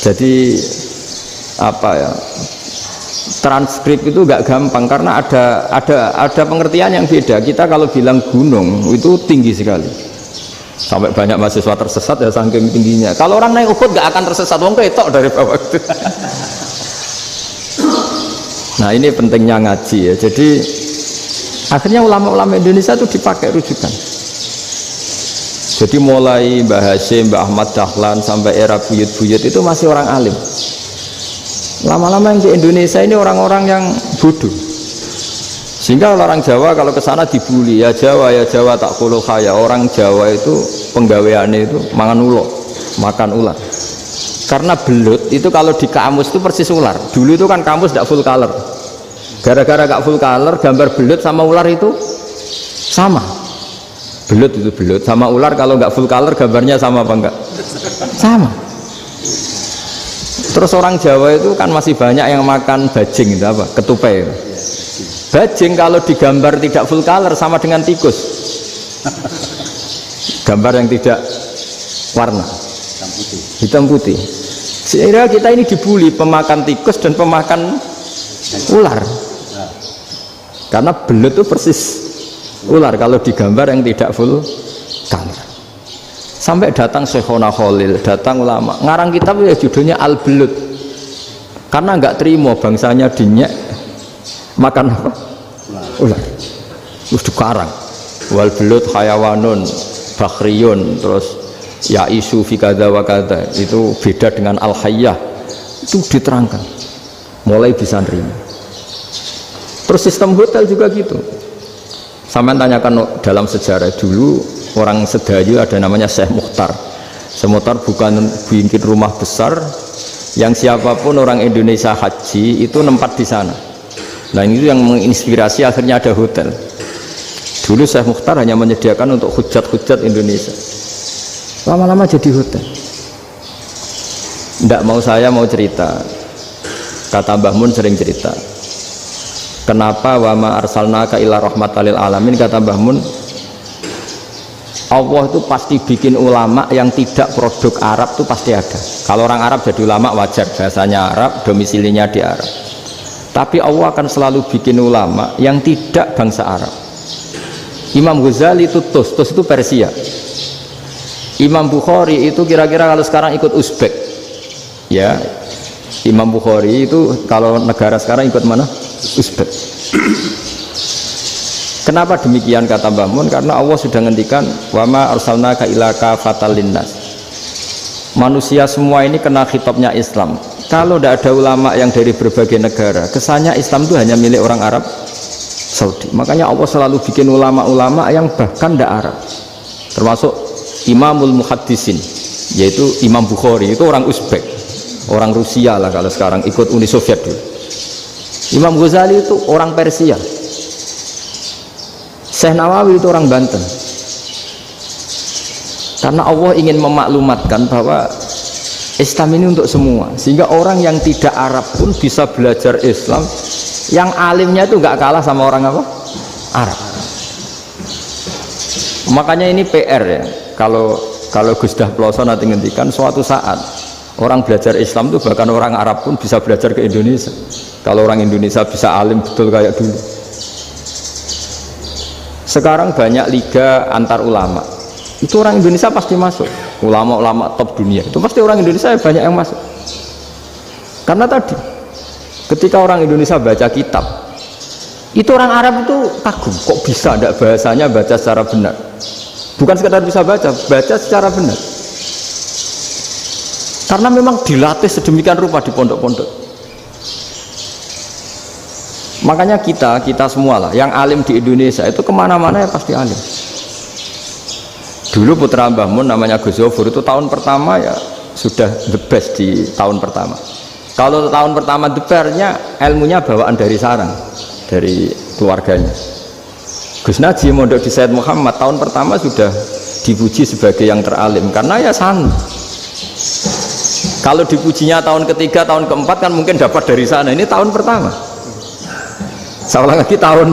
[SPEAKER 1] Jadi apa ya, transkrip itu nggak gampang karena ada pengertian yang beda. Kita kalau bilang gunung itu tinggi sekali sampai banyak mahasiswa tersesat ya saking tingginya. Kalau orang naik Uhud nggak akan tersesat, wong ketok dari bawah itu. Nah ini pentingnya ngaji ya. Jadi akhirnya ulama-ulama Indonesia itu dipakai rujukan. Jadi mulai Mbah Hasyim, Mbah Ahmad Dahlan sampai era buyut-buyut itu masih orang alim. Lama-lama yang di Indonesia ini orang-orang yang bodoh. Sehingga orang Jawa kalau ke sana dibully, ya Jawa tak kuluh kaya. Orang Jawa itu penggaweannya itu makan ular. Karena belut itu kalau di kamus itu persis ular. Dulu itu kan kamus tidak full color. Gara-gara gak full color, gambar belut sama ular itu sama. Belut itu belut sama ular kalau nggak full color gambarnya sama apa enggak? Sama. Terus orang Jawa itu kan masih banyak yang makan bajing itu apa? Ketupai. Bajing kalau digambar tidak full color sama dengan tikus. Gambar yang tidak warna. Hitam putih. Sehingga kita ini dibully pemakan tikus dan pemakan ular. Karena belut itu persis ular kalau digambar yang tidak full color. Sampai datang Syekhona Khalil, datang ulama ngarang kitab ya judulnya Al-Belut karena nggak terima bangsanya dinyek makan apa? Ular. Terus dikarang wal belut hayawanun bakhriyun, terus ya isu fi kadza wa kadza, itu beda dengan al-hayyah, itu diterangkan mulai bisa nerima. Terus sistem hotel juga gitu. Sampai tanyakan dalam sejarah dulu orang Sedayu ada namanya Syekh Mukhtar. Syekh Mukhtar bukan bikin rumah besar yang siapapun orang Indonesia haji itu nempat di sana. Nah itu yang menginspirasi akhirnya ada hotel. Dulu Syekh Mukhtar hanya menyediakan untuk hujat-hujat Indonesia. Lama-lama jadi hotel. Nggak mau saya mau cerita. Kata Mbah Mun sering cerita. Kenapa wama arsalnaka ila rahmatal lil alamin, kata Mbah Mun, Allah itu pasti bikin ulama yang tidak produk Arab itu pasti ada. Kalau orang Arab jadi ulama wajar, bahasanya Arab, domisilinya di Arab. Tapi Allah akan selalu bikin ulama yang tidak bangsa Arab. Imam Ghazali itu Tus itu Persia. Imam Bukhari itu kira-kira kalau sekarang ikut Uzbek. Ya, Imam Bukhari itu kalau negara sekarang ikut mana? Uzbek. Kenapa demikian kata Mbah Mun? Karena Allah sudah ngendikan wama arsalnaka ila kafatal linnas. Manusia semua ini kena khitabnya Islam. Kalau tidak ada ulama yang dari berbagai negara, kesannya Islam itu hanya milik orang Arab Saudi. Makanya Allah selalu bikin ulama-ulama yang bahkan tidak Arab. Termasuk Imamul Muhaddisin, yaitu Imam Bukhari, itu orang Uzbek, orang Rusia lah kalau sekarang, ikut Uni Soviet dulu. Imam Ghazali itu orang Persia. Syekh Nawawi itu orang Banten. Karena Allah ingin memaklumatkan bahwa Islam ini untuk semua, sehingga orang yang tidak Arab pun bisa belajar Islam. Yang alimnya itu nggak kalah sama orang apa? Arab. Makanya ini PR ya. Kalau Gus Dah Ploso nanti ngendikan suatu saat orang belajar Islam itu bahkan orang Arab pun bisa belajar ke Indonesia. Kalau orang Indonesia bisa alim betul kayak dulu. Sekarang banyak liga antar ulama. Itu orang Indonesia pasti masuk. Ulama-ulama top dunia itu pasti orang Indonesia banyak yang masuk. Karena tadi ketika orang Indonesia baca kitab, itu orang Arab itu kagum, kok bisa ada bahasanya baca secara benar. Bukan sekedar bisa baca secara benar. Karena memang dilatih sedemikian rupa di pondok-pondok. Makanya kita semua lah yang alim di Indonesia itu kemana-mana ya pasti alim. Dulu putra Mbah Mun namanya Gus Zofur itu tahun pertama ya sudah the best di tahun pertama. Kalau tahun pertama the bestnya ilmunya bawaan dari sarang, dari keluarganya. Gus Naji mondok di Sayyid Muhammad tahun pertama sudah dipuji sebagai yang teralim karena ya sana. Kalau dipujinya tahun ketiga, tahun keempat kan mungkin dapat dari sana. Ini tahun pertama. Saya ulang lagi tahun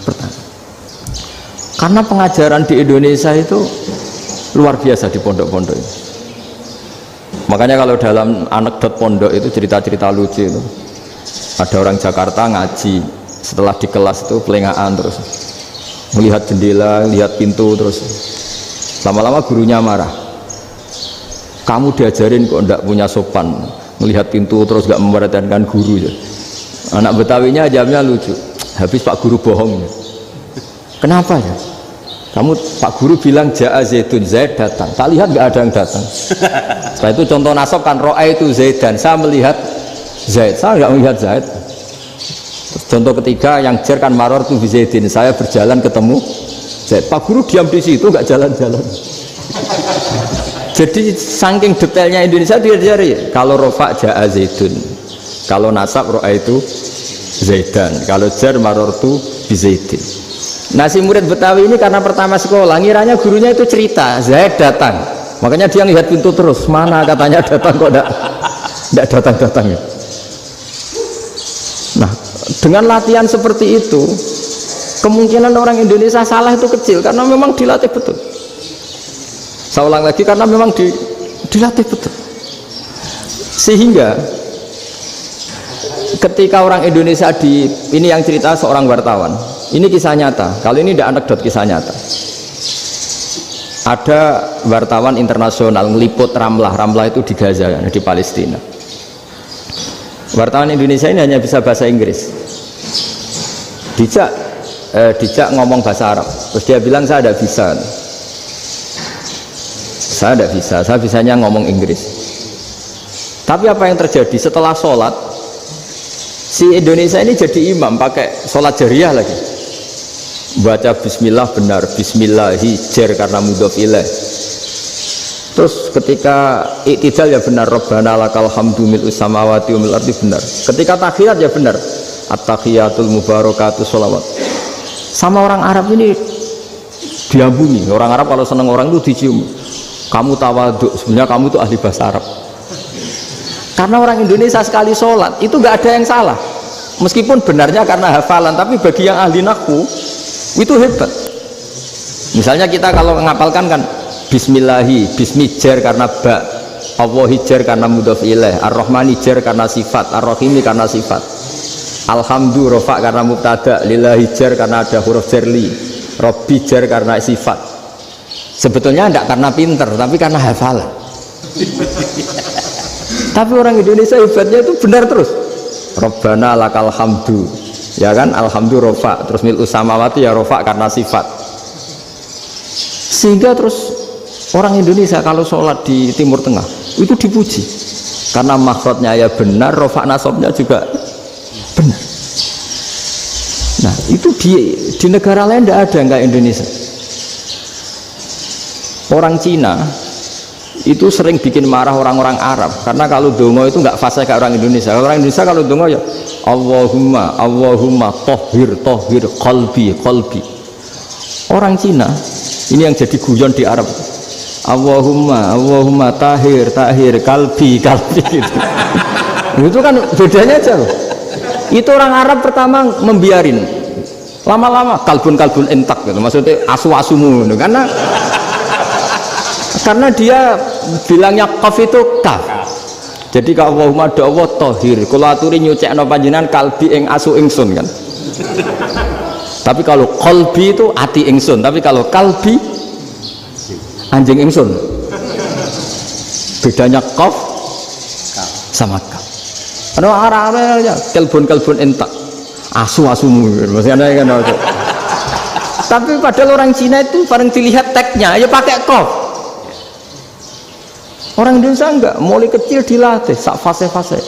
[SPEAKER 1] pertama. Karena pengajaran di Indonesia itu luar biasa di pondok-pondok ini. Makanya kalau dalam anekdot pondok itu cerita-cerita lucu itu. Ada orang Jakarta ngaji, setelah di kelas itu pelengahan terus. Melihat jendela, lihat pintu terus. Lama-lama gurunya marah. Kamu diajarin kok enggak punya sopan, melihat pintu terus enggak memperhatikan guru ya. Anak Betawinya jawabnya lucu. Habis Pak Guru bohong. Kenapa ya? Kamu Pak Guru bilang Ja'a Zaidun, Zaid datang. Tak lihat enggak ada yang datang. Setelah itu contoh nasab kan ro'a itu Zaidan. Saya melihat Zaid, saya enggak melihat Zaid. Terus contoh ketiga yang jar kan maror tu Zaidin. Saya berjalan ketemu Zaid. Pak Guru diam di situ enggak jalan-jalan. Jadi saking detailnya Indonesia dia diajari kalau rofa Ja'a Zaidun, kalau nasab ro'a itu Zaidan, kalau jar marortu bi Zaidin. Nah si murid Betawi ini karena pertama sekolah ngiranya gurunya itu cerita Zaid datang, makanya dia lihat pintu terus, mana katanya datang kok enggak datang-datang ya. Nah dengan latihan seperti itu kemungkinan orang Indonesia salah itu kecil karena memang dilatih betul. Saya ulang lagi karena memang dilatih betul. Sehingga ketika orang Indonesia ini yang cerita seorang wartawan. Ini kisah nyata. Kalau ini tidak anekdot, kisah nyata. Ada wartawan internasional meliput Ramlah. Ramlah itu di Gaza, di Palestina. Wartawan Indonesia ini hanya bisa bahasa Inggris. Dijak ngomong bahasa Arab. Terus dia bilang saya tidak bisa. Saya tidak bisa, saya bisanya ngomong Inggris. Tapi apa yang terjadi setelah sholat, si Indonesia ini jadi imam pakai sholat jariyah lagi. Baca bismillah benar, bismillahi jar karena mudhof ilaih. Terus ketika iktidal ya benar, Rabbana lakal hamdu mil'us samawati wa mil'ul ardi benar. Ketika tahiyat ya benar, at-tahiyatul mubarakatuh sholawat. Sama orang Arab ini diambungi. Orang Arab kalau seneng orang itu dicium. Kamu tawaduk, sebenarnya kamu itu ahli bahasa Arab. Karena orang Indonesia sekali sholat itu nggak ada yang salah, meskipun benarnya karena hafalan, tapi bagi yang ahli nahwu itu hebat. Misalnya kita kalau ngapalkan kan bismillahi, bismijar karena ba, Allahi jar karena mudhof ilaih, ar-rahmani jar karena sifat, ar-rahimi karena sifat, alhamdu rofa karena mubtada, lillahi jar karena ada huruf jarli, robbi jar karena sifat. Sebetulnya tidak karena pinter, tapi karena hafalan. Tapi orang Indonesia hebatnya itu benar terus. Rabbana lakal hamdu, ya kan, alhamdu rofa, terus mil'us samawati ya rofa karena sifat. Sehingga terus orang Indonesia kalau sholat di Timur Tengah itu dipuji karena makhrajnya ya benar, rofa nasabnya juga benar. Nah itu di negara lain tidak ada nggak Indonesia. Orang Cina itu sering bikin marah orang-orang Arab karena kalau dongo itu nggak fasih kayak orang Indonesia. Orang Indonesia kalau dongo ya Allahumma Allahumma tohir tohir qalbi qalbi. Orang Cina ini yang jadi guyon di Arab, Allahumma Allahumma tahir tahir kalbi kalbi gitu. Itu kan bedanya aja loh. Itu orang Arab pertama membiarin, lama-lama kalbun kalbun entak gitu, maksudnya asu asumu gitu. Karena dia bilangnya qaf itu kaf. Jadi kalau Allahumma do Allah tohir, kalau aturi nyucekno panjenengan kalbi ing asu ingsun kan. Tapi kalau qalbi itu ati ingsun, tapi kalau kalbi anjing ingsun. Bedanya qaf sama kaf. Karena arah-arahnya kalbun entak, asu asumu, maksudnya kan. Tapi padahal orang Cina itu paling dilihat teksnya ya pakai qaf. Orang Indonesia enggak, mulai kecil dilatih sak fase-fase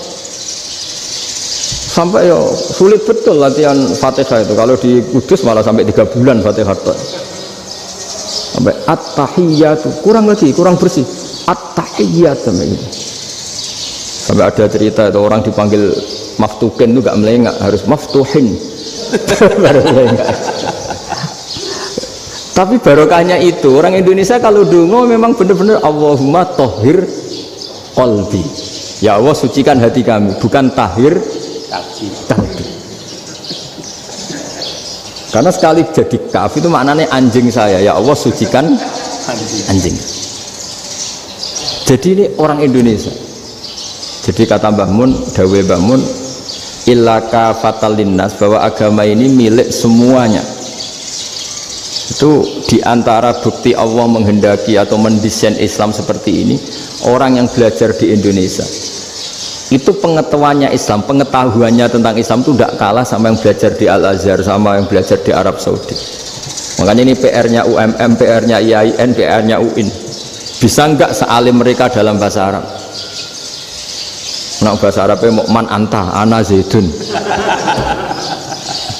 [SPEAKER 1] sampai ya sulit betul latihan Fatihah itu. Kalau di Kudus malah sampai 3 bulan Fatihah. sampai at-tahiyyatu, kurang lagi, kurang bersih, at-tahiyyat sampai gitu. Sampai ada cerita itu orang dipanggil maftuhin itu gak melengak, harus maftuhin baru melengak. Tapi barokahnya itu orang Indonesia kalau dungo memang benar-benar Allahumma tohir qalbi, ya Allah sucikan hati kami, bukan tahir kalbi. Karena sekali jadi kaf itu maknanya anjing saya, ya Allah sucikan anjing. Jadi ini orang Indonesia. Jadi kata Mbah Mun, dawe Mbah Mun, illaka fatal linnas, bahwa agama ini milik semuanya. Itu diantara bukti Allah menghendaki atau mendesain Islam seperti ini, orang yang belajar di Indonesia itu pengetahuannya Islam, pengetahuannya tentang Islam itu tidak kalah sama yang belajar di Al-Azhar, sama yang belajar di Arab Saudi. Makanya ini PR-nya UMM, PR-nya IAIN, PR-nya UIN. Bisa enggak sealim mereka dalam bahasa Arab? Nah, bahasa Arabnya man anta, ana zaidun.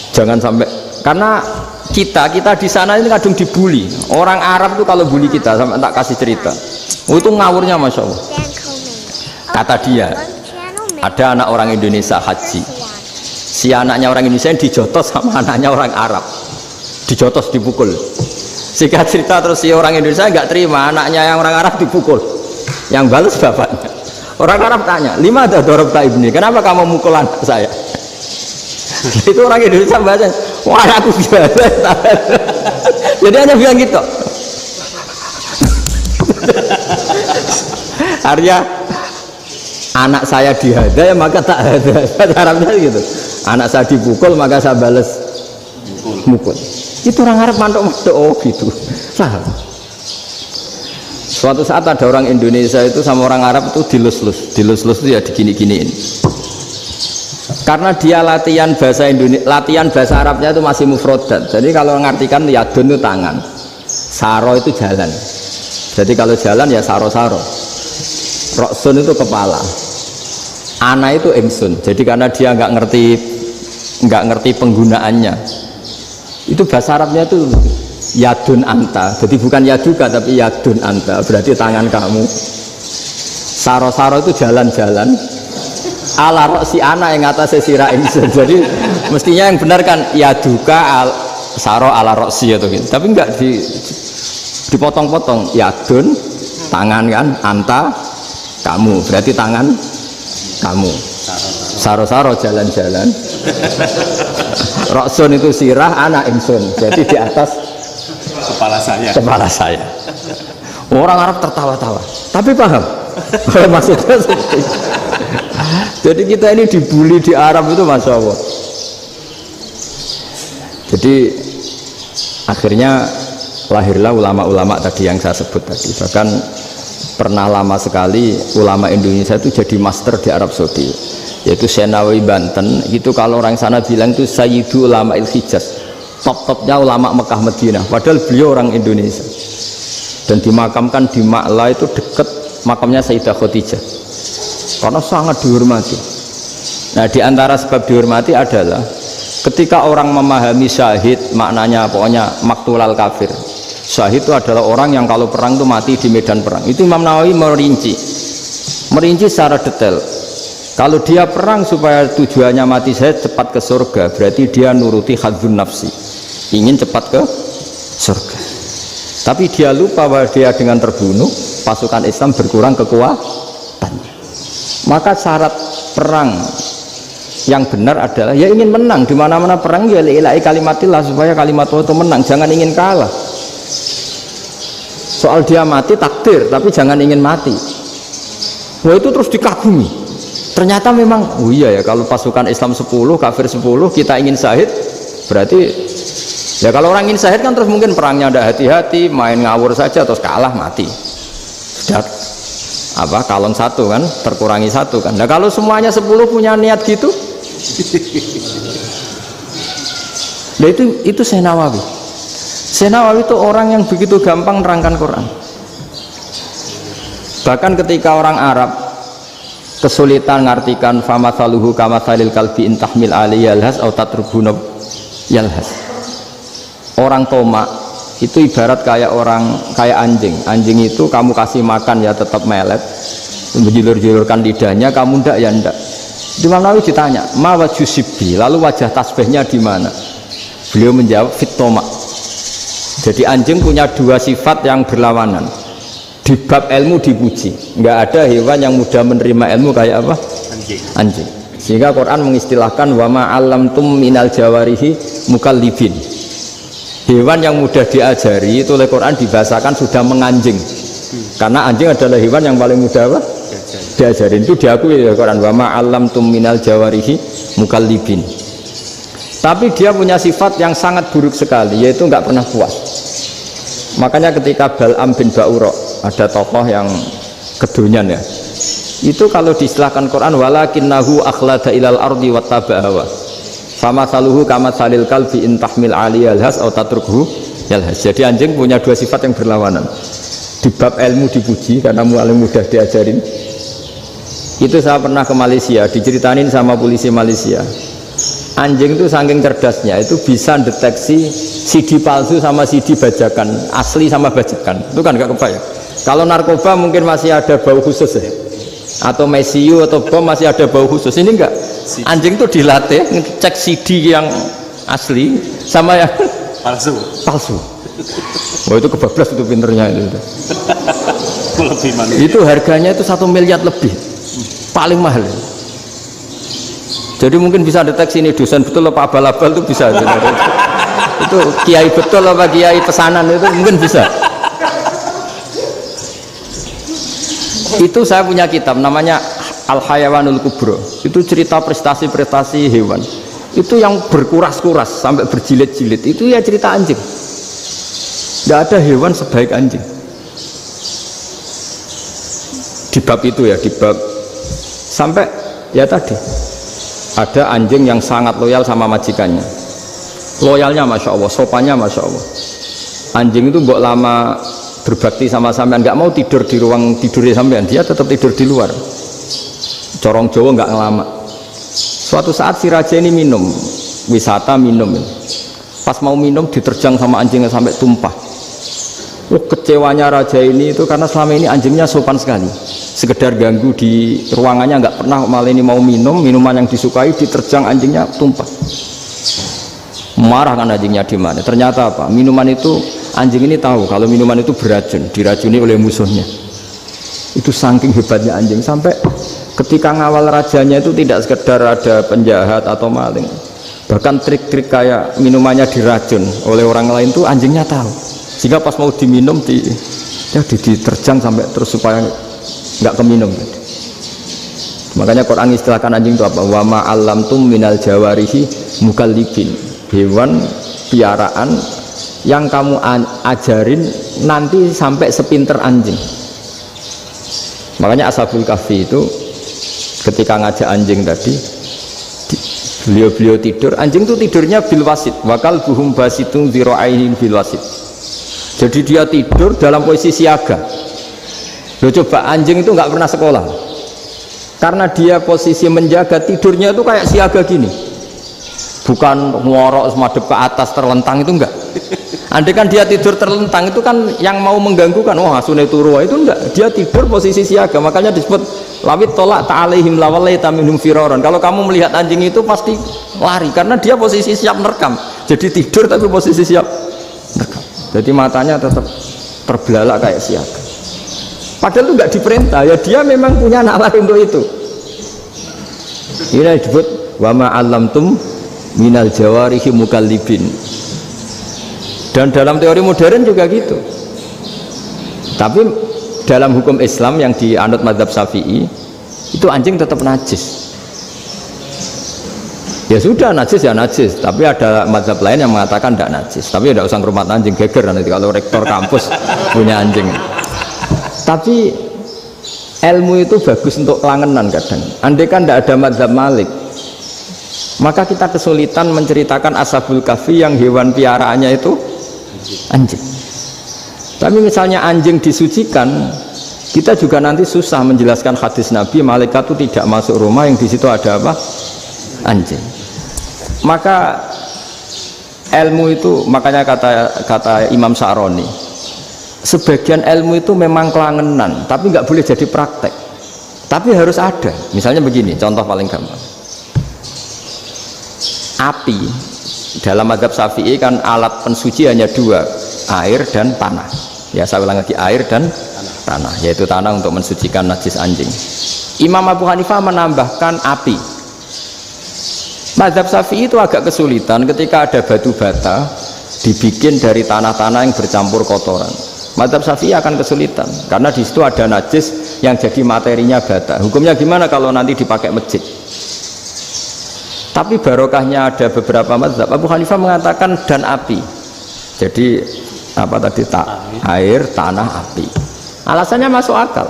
[SPEAKER 1] Jangan sampai, karena kita di sana ini kadang dibully. Orang Arab itu kalau bully kita, sampai tak kasih cerita. Oh, itu ngawurnya Masya Allah. Kata dia, ada anak orang Indonesia haji. Si anaknya orang Indonesia dijotos sama anaknya orang Arab. Dijotos, dipukul. Singkat cerita terus si orang Indonesia nggak terima, anaknya yang orang Arab dipukul. Yang balas bapaknya. Orang Arab tanya, lima ada dorobta ibni, kenapa kamu mukul anak saya? Itu orang Indonesia baca, wah aku biasa. Jadi hanya bilang gitu. Arya, anak saya dihada ya maka tak ada. Bahasa Arabnya gitu. Anak saya dipukul maka saya balas mukul. Itu orang Arab mantuk-mantuk, oh gitu. Paham? Suatu saat ada orang Indonesia itu sama orang Arab itu dilus-lus itu ya digini-giniin. Karena dia latihan bahasa Indonesia, latihan bahasa Arabnya itu masih mufrodat. Jadi kalau ngartikan yadun itu tangan, saro itu jalan. Jadi kalau jalan ya saro-saro. Roksun itu kepala, ana itu ingsun. Jadi karena dia nggak ngerti penggunaannya, itu bahasa Arabnya itu yadun anta, jadi bukan yaduka tapi yadun anta, berarti tangan kamu. Saro-saro itu jalan-jalan, ala roksi anak yang atasnya sirah ingsun. Jadi mestinya yang benar kan yaduka saro ala roksi atau gitu, tapi enggak dipotong-potong. Yadun tangan kan, anta kamu, berarti tangan kamu. Saro-saro jalan-jalan, roksun itu sirah, anak ingsun, jadi di atas kepala saya. Orang Arab tertawa-tawa, tapi paham maksudnya. Jadi kita ini dibully di Arab itu Masya Allah. Jadi akhirnya lahirlah ulama-ulama tadi yang saya sebut tadi. Bahkan pernah lama sekali ulama Indonesia itu jadi master di Arab Saudi, yaitu Senawi Banten. Itu kalau orang sana bilang itu Sayyidu Ulama Il-Hijaz, top-topnya ulama Mekah Madinah, padahal beliau orang Indonesia dan dimakamkan di Ma'la, itu dekat makamnya Sayyidah Khadijah karena sangat dihormati. Nah, diantara sebab dihormati adalah ketika orang memahami syahid, maknanya pokoknya maktulal kafir. Syahid itu adalah orang yang kalau perang itu mati di medan perang. Itu Imam Nawawi merinci secara detail. Kalau dia perang supaya tujuannya mati syahid cepat ke surga, berarti dia nuruti hadzun nafsi, ingin cepat ke surga. Tapi dia lupa bahwa dia dengan terbunuh pasukan Islam berkurang kekuatannya. Maka syarat perang yang benar adalah ya ingin menang. Di mana-mana perang ya lillahi kalimatillah, supaya kalimat Allah itu menang, jangan ingin kalah. Soal dia mati takdir, tapi jangan ingin mati. Wah, itu terus dikagumi. Ternyata memang, oh iya ya, kalau pasukan Islam 10, kafir 10, kita ingin syahid, berarti ya kalau orang ingin syahid kan terus mungkin perangnya ada hati-hati, main ngawur saja terus kalah mati. Sudah apa, kalon satu kan, terkurangi satu kan. Nah kalau semuanya 10 punya niat gitu, nah itu Syekh Nawawi. Syekh Nawawi itu orang yang begitu gampang nerangkan Quran. Bahkan ketika orang Arab kesulitan ngartikan famathaluhu kamathalil kalbi in tahmil alaihi yalhas au tatrubuna yalhas, orang tomak itu ibarat kayak anjing. Anjing itu kamu kasih makan ya tetap melet, menjulur-julurkan lidahnya, kamu ndak ya ndak. Imam Nawawi ditanya, ma wajhu sibbi, lalu wajah tasbihnya di mana? Beliau menjawab fitoma. Jadi anjing punya dua sifat yang berlawanan. Di bab ilmu dipuji, nggak ada hewan yang mudah menerima ilmu kayak apa? Anjing. Sehingga Quran mengistilahkan wa ma 'allamtum minal jawarihi mukallibin. Hewan yang mudah diajari itu oleh Quran dibahasakan sudah menganjing. Karena anjing adalah hewan yang paling mudah apa? Diajarin. Itu diakui oleh Quran wa ma 'allamtum minal jawarihi mukallibin. Tapi dia punya sifat yang sangat buruk sekali, yaitu nggak pernah puas. Makanya ketika Bal'am bin Ba'ura, ada tokoh yang kedonyan ya, itu kalau diistilahkan Quran walakinnahu akhlada ilal ardi wattaba'a hawa sama saluhu kama salil kalbi in tahmil aliyal has atau tatrukhu yalhas. Jadi anjing punya dua sifat yang berlawanan. Di bab ilmu dipuji karena paling mudah diajarin. Itu saya pernah ke Malaysia, diceritain sama polisi Malaysia. Anjing itu saking cerdasnya itu bisa deteksi CD palsu sama CD bajakan, asli sama bajakan. Itu kan gak kebayang. Kalau narkoba mungkin masih ada bau khusus ya, atau mesiu atau bom masih ada bau khusus. Ini enggak. Anjing itu dilatih ngecek CD yang asli sama yang palsu. Oh itu kebablas itu pinternya itu. Itu harganya itu 1 miliar lebih, paling mahal. Jadi mungkin bisa deteksi ini dosen betul apa abal-abal itu bisa. Itu kiai betul apa kiai pesanan itu mungkin bisa. Itu saya punya kitab namanya Al-Hayawanul Kubro. Itu cerita prestasi-prestasi hewan. Itu yang berkuras-kuras sampai berjilid-jilid. Itu ya cerita anjing. Tidak ada hewan sebaik anjing. Di bab itu ya, di bab sampai ya tadi ada anjing yang sangat loyal sama majikannya. Loyalnya Masya Allah, sopannya Masya Allah. Anjing itu mbok lama berbakti sama sampean, nggak mau tidur di ruang tidurnya sampean, dia tetap tidur di luar. Corong Jawa nggak ngelama. Suatu saat si raja ini minum, wisata minum. Pas mau minum diterjang sama anjingnya sampai tumpah. Kecewanya raja ini itu karena selama ini anjingnya sopan sekali. Sekedar ganggu di ruangannya nggak pernah, malah ini mau minum, minuman yang disukai diterjang anjingnya tumpah. Marah kan anjingnya di mana? Ternyata apa? Minuman itu anjing ini tahu kalau minuman itu beracun, diracuni oleh musuhnya. Itu saking hebatnya anjing sampai ketika ngawal rajanya itu tidak sekedar ada penjahat atau maling, bahkan trik-trik kayak minumannya diracun oleh orang lain itu anjingnya tahu. Sehingga pas mau diminum diterjang sampai terus supaya nggak keminum. Makanya Quran istilahkan anjing itu apa? Wa ma 'allamtum minal jawarihi mukallibin. Hewan piaraan yang kamu ajarin nanti sampai sepinter anjing. Makanya Ashabul Kahfi itu ketika ngajak anjing tadi, beliau tidur, anjing itu tidurnya bil wasit, wakal buhum basitun dzira'aihi bil wasit. Jadi dia tidur dalam posisi siaga. Loh coba, anjing itu nggak pernah sekolah, karena dia posisi menjaga, tidurnya itu kayak siaga gini, bukan ngorok semadep ke atas terlentang, itu enggak. Andai kan dia tidur terlentang itu kan yang mau mengganggu kan, wah asune turu, itu enggak. Dia tidur posisi siaga, makanya disebut lawit tolak ta'alaihim lawalaita minhum firaron. Kalau kamu melihat anjing itu pasti lari karena dia posisi siap merekam. Jadi tidur tapi posisi siap merekam. Jadi matanya tetap terbelalak kayak siaga. Padahal itu enggak diperintah, ya dia memang punya nalar untuk itu. Ini disebut wa ma 'allamtum minal jawarihi mukallibin. Dan dalam teori modern juga gitu. Tapi dalam hukum Islam yang dianut mazhab Syafi'i itu anjing tetap najis. Ya sudah, najis ya najis, tapi ada mazhab lain yang mengatakan tidak najis. Tapi tidak usah ngurmat anjing, geger nanti kalau rektor kampus punya anjing. Tapi ilmu itu bagus untuk kelangenan kadang. Andai kan tidak ada mazhab Malik, maka kita kesulitan menceritakan Ashabul Kahfi yang hewan piaraannya itu anjing. Tapi misalnya anjing disucikan, kita juga nanti susah menjelaskan hadis Nabi malaikat itu tidak masuk rumah yang di situ ada apa? Anjing. Maka ilmu itu, makanya kata Imam Sa'roni, sebagian ilmu itu memang kelangenan tapi nggak boleh jadi praktek, tapi harus ada. Misalnya begini, contoh paling gampang, api dalam mazhab Syafi'i kan alat pensuci hanya dua, air dan tanah. Ya saya ulang lagi, air dan tanah, yaitu tanah untuk mensucikan najis anjing. Imam Abu Hanifah menambahkan api. Mazhab Syafi'i itu agak kesulitan ketika ada batu bata dibikin dari tanah-tanah yang bercampur kotoran. Mazhab Syafi'i akan kesulitan karena di situ ada najis yang jadi materinya bata. Hukumnya gimana kalau nanti dipakai masjid? Tapi barokahnya ada beberapa mazhab. Abu Hanifah mengatakan dan api. Jadi apa tadi, air, tanah, api. Alasannya masuk akal.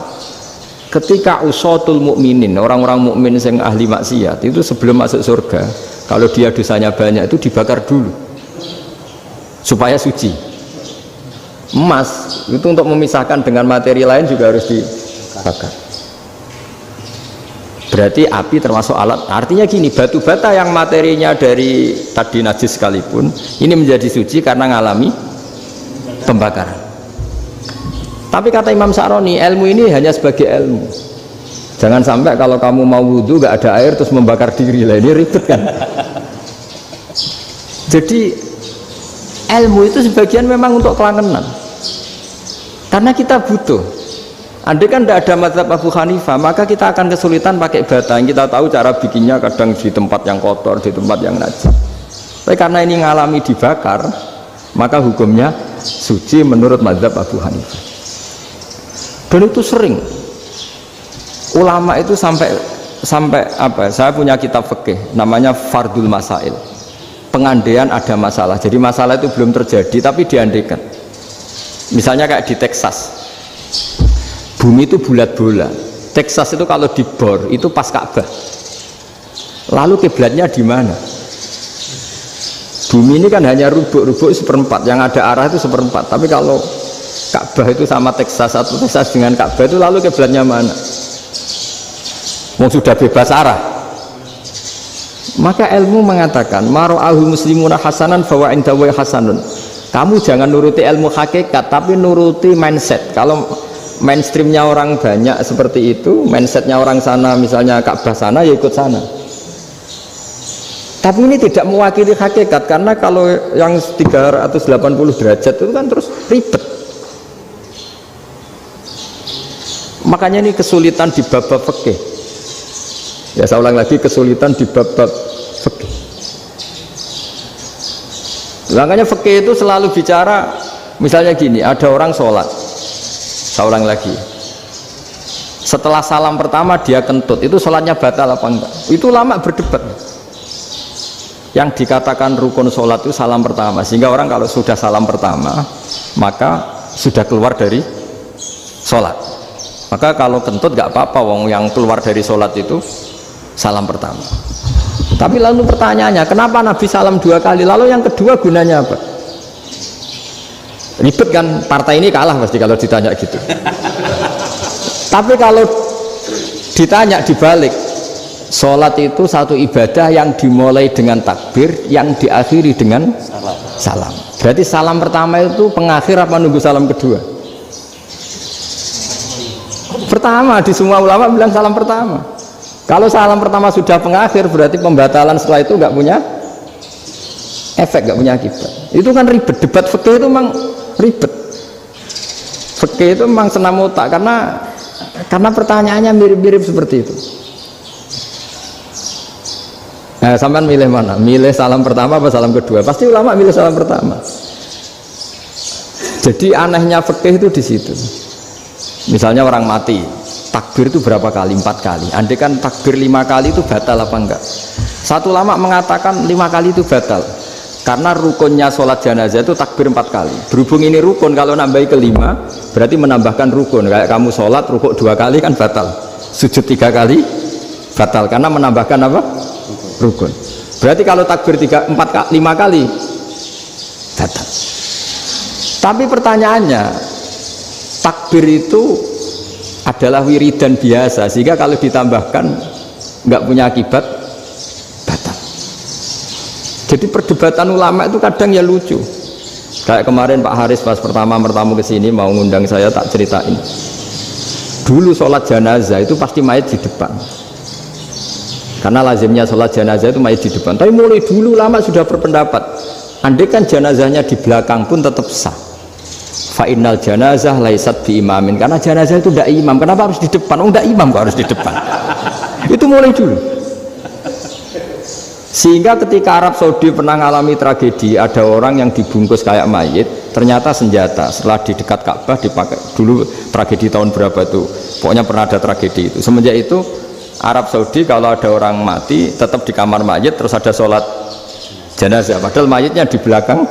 [SPEAKER 1] Ketika usatul mukminin, orang-orang mukmin yang ahli maksiat itu sebelum masuk surga, kalau dia dosanya banyak itu dibakar dulu supaya suci. Emas itu untuk memisahkan dengan materi lain juga harus dibakar. Berarti api termasuk alat. Artinya gini, batu bata yang materinya dari tadi najis sekalipun ini menjadi suci karena ngalami pembakaran. Tapi kata Imam Sa'roni, ilmu ini hanya sebagai ilmu. Jangan sampai kalau kamu mau wudhu gak ada air terus membakar diri lah, ini ribet kan. Jadi ilmu itu sebagian memang untuk kelangenan, karena kita butuh. Andai kan tidak ada mazhab Abu Hanifah, maka kita akan kesulitan pakai bata yang kita tahu cara bikinnya kadang di tempat yang kotor, di tempat yang najis. Tapi karena ini ngalami dibakar, maka hukumnya suci menurut mazhab Abu Hanifah. Dan itu sering ulama itu sampai apa? Saya punya kitab fikih namanya Fardul Masail. Pengandaian ada masalah. Jadi masalah itu belum terjadi tapi diandaikan. Misalnya kayak di Texas. Bumi itu bulat-bulat. Texas itu kalau dibor itu pas Ka'bah. Lalu kiblatnya di mana? Bumi ini kan hanya rubuk-rubuk seperempat, yang ada arah itu seperempat. Tapi kalau Ka'bah itu sama Texas, atau Texas dengan Ka'bah itu lalu kiblatnya mana? Mau sudah bebas arah. Maka ilmu mengatakan mara'ahu muslimuna hasanan fawa indahu hasanun. Kamu jangan nuruti ilmu hakikat tapi nuruti mindset. Kalau mainstreamnya orang banyak seperti itu, mindsetnya orang sana misalnya Ka'bah sana ya ikut sana. Tapi ini tidak mewakili hakikat, karena kalau yang 380 derajat itu kan terus ribet. Makanya ini kesulitan di bab-bab fikih. Ya saya ulang lagi, kesulitan di bab-bab fikih. Makanya fikih itu selalu bicara, misalnya gini, ada orang sholat. Saya ulang lagi. Setelah salam pertama dia kentut, itu sholatnya batal apa enggak? Itu lama berdebat. Yang dikatakan rukun sholat itu salam pertama, sehingga orang kalau sudah salam pertama maka sudah keluar dari sholat. Maka kalau kentut gak apa-apa, wong yang keluar dari sholat itu salam pertama. Tapi lalu pertanyaannya, kenapa Nabi salam 2 kali, lalu yang kedua gunanya apa? Ribet kan, partai ini kalah pasti kalau ditanya gitu. Tapi kalau ditanya dibalik, sholat itu satu ibadah yang dimulai dengan takbir, yang diakhiri dengan salam. Berarti salam pertama itu pengakhir apa nunggu salam kedua? Pertama, di semua ulama bilang salam pertama. Kalau salam pertama sudah pengakhir, berarti pembatalan setelah itu nggak punya efek, nggak punya akibat. Itu kan ribet. Debat fikih itu memang ribet. Fikih itu memang senam otak, karena pertanyaannya mirip-mirip seperti itu. Nah, sampean milih mana? Milih salam pertama apa salam kedua? Pasti ulama milih salam pertama. Jadi anehnya fikih itu di situ. Misalnya orang mati, takbir itu berapa kali? 4 kali. Andai kan takbir 5 kali itu batal apa enggak? Satu ulama mengatakan 5 kali itu batal, karena rukunnya sholat jenazah itu takbir 4 kali. Berhubung ini rukun, kalau nambahi ke 5 berarti menambahkan rukun. Kayak kamu sholat rukuk 2 kali kan batal, sujud 3 kali batal, karena menambahkan apa? Rukun. Berarti kalau takbir 5 kali batal. Tapi pertanyaannya, takbir itu adalah wiridan biasa, sehingga kalau ditambahkan nggak punya akibat batal. Jadi Jadi perdebatan ulama itu kadang ya lucu. Kayak kemarin Pak Haris pas pertama bertamu ke sini mau ngundang saya, tak ceritain. Dulu sholat jenazah itu pasti mayat di depan. Karena lazimnya sholat jenazah itu mayat di depan. Tapi mulai dulu lama sudah berpendapat, andai kan jenazahnya di belakang pun tetap sah. Fa innal janazah laisat bi imamin. Karena jenazah itu tidak imam. Kenapa harus di depan? Oh, tidak imam kok harus di depan. Itu mulai dulu. Sehingga ketika Arab Saudi pernah mengalami tragedi, ada orang yang dibungkus kayak mayit, ternyata senjata. Setelah di dekat Ka'bah dipakai. Dulu tragedi tahun berapa itu? Pokoknya pernah ada tragedi itu. Semenjak itu Arab Saudi kalau ada orang mati tetap di kamar mayit, terus ada sholat jenazah. Padahal mayitnya di belakang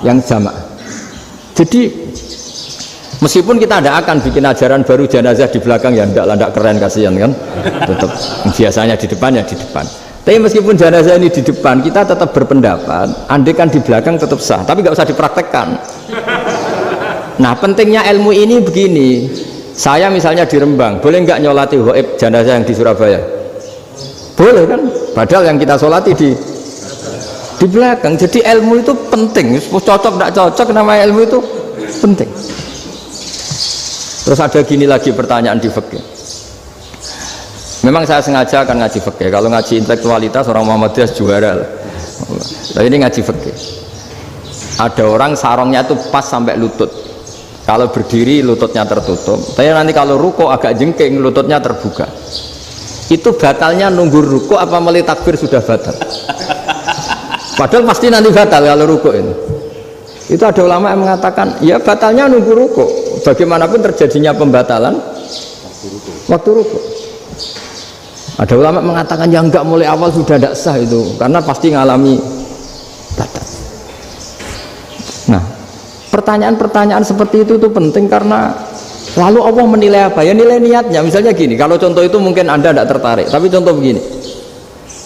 [SPEAKER 1] yang jamaah. Jadi meskipun kita tidak akan bikin ajaran baru jenazah di belakang, ya tidak keren, kasihan kan. Tetap biasanya di depan ya di depan. Tapi meskipun jenazah ini di depan, kita tetap berpendapat andai kan di belakang tetap sah, tapi nggak usah dipraktekkan. Nah, pentingnya ilmu ini begini. Saya misalnya di Rembang, boleh nggak nyolati ghaib jenazah yang di Surabaya? Boleh kan? Padahal yang kita solati di belakang. Jadi ilmu itu penting. Cocok tidak cocok, nama ilmu itu penting. Terus ada gini lagi pertanyaan di fikih. Memang saya sengaja akan ngaji fikih. Kalau ngaji intelektualitas orang Muhammadiyah juara. Tapi ini ngaji fikih. Ada orang sarongnya itu pas sampai lutut. Kalau berdiri lututnya tertutup. Tapi nanti kalau ruko agak jengking lututnya terbuka. Itu batalnya nunggu ruko apa mulai takbir sudah batal? Padahal pasti nanti batal kalau ruko ini. Itu ada ulama yang mengatakan ya batalnya nunggu ruko. Bagaimanapun terjadinya pembatalan waktu ruko. Ada ulama mengatakan yang enggak mulai awal sudah tidak sah itu karena pasti ngalami batal. Nah, pertanyaan-pertanyaan seperti itu penting karena lalu Allah menilai apa? Ya nilai niatnya. Misalnya gini, kalau contoh itu mungkin Anda tidak tertarik, tapi contoh begini.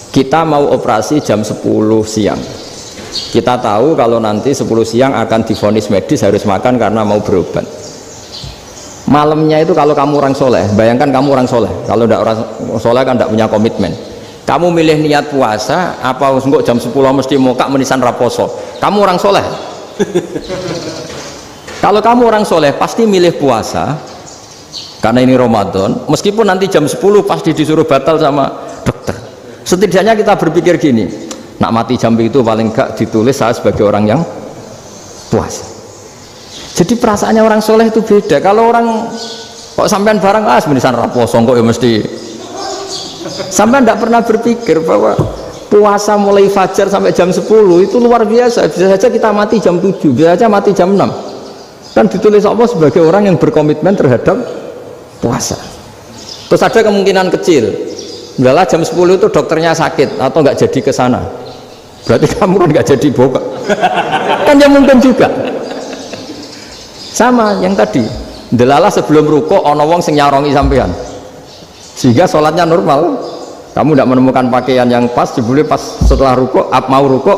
[SPEAKER 1] Kita mau operasi jam 10 siang. Kita tahu kalau nanti 10 siang akan divonis medis harus makan karena mau berobat. Malamnya itu kalau kamu orang soleh, bayangkan kamu orang soleh. Kalau tidak orang soleh kan tidak punya komitmen. Kamu milih niat puasa, apa enggak jam 10 mesti mokak menisan raposo. Kamu orang soleh. Kalau kamu orang soleh pasti milih puasa karena ini Ramadan. Meskipun nanti jam 10 pasti disuruh batal sama dokter. Setidaknya kita berpikir gini, nak mati jam itu paling enggak ditulis saya sebagai orang yang puasa. Jadi perasaannya orang soleh itu beda. Kalau orang kok sampean barang menisan raposo kok ya mesti. Sampean tidak pernah berpikir bahwa puasa mulai fajar sampai jam 10 itu luar biasa. Bisa saja kita mati jam 7, bisa saja mati jam 6. Kan ditulis Allah sebagai orang yang berkomitmen terhadap puasa. Terus ada kemungkinan kecil, udahlah jam 10 itu dokternya sakit atau nggak jadi ke sana. Berarti kamu kan nggak jadi buka. Kan ya mungkin juga. Sama yang tadi, delalah sebelum ruko ono wong sing nyarongi sampean sehingga sholatnya normal. Kamu tidak menemukan pakaian yang pas, jebule pas setelah ruko mau ruko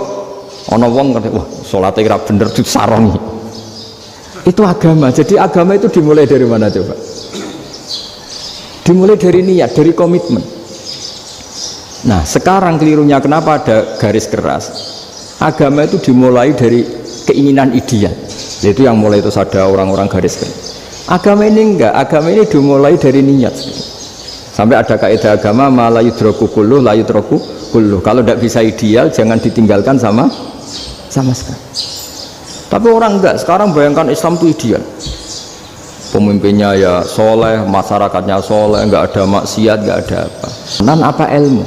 [SPEAKER 1] ono wong wah sholatnya kira bener disarongi. Itu agama. Jadi agama itu dimulai dari mana coba? Dimulai dari niat, dari komitmen. Nah sekarang kelirunya kenapa ada garis keras? Agama itu dimulai dari keinginan ideal. Itu yang mulai itu ada orang-orang garis keras. Agama ini enggak, agama ini dimulai dari niat. Sampai ada kaidah agama la yudraku kulluh la yudraku kulluh. Kalau tidak bisa ideal jangan ditinggalkan sama sekali. Tapi orang enggak, sekarang bayangkan Islam itu ideal. Pemimpinnya ya soleh, masyarakatnya soleh, enggak ada maksiat, enggak ada apa. Dan apa ilmu?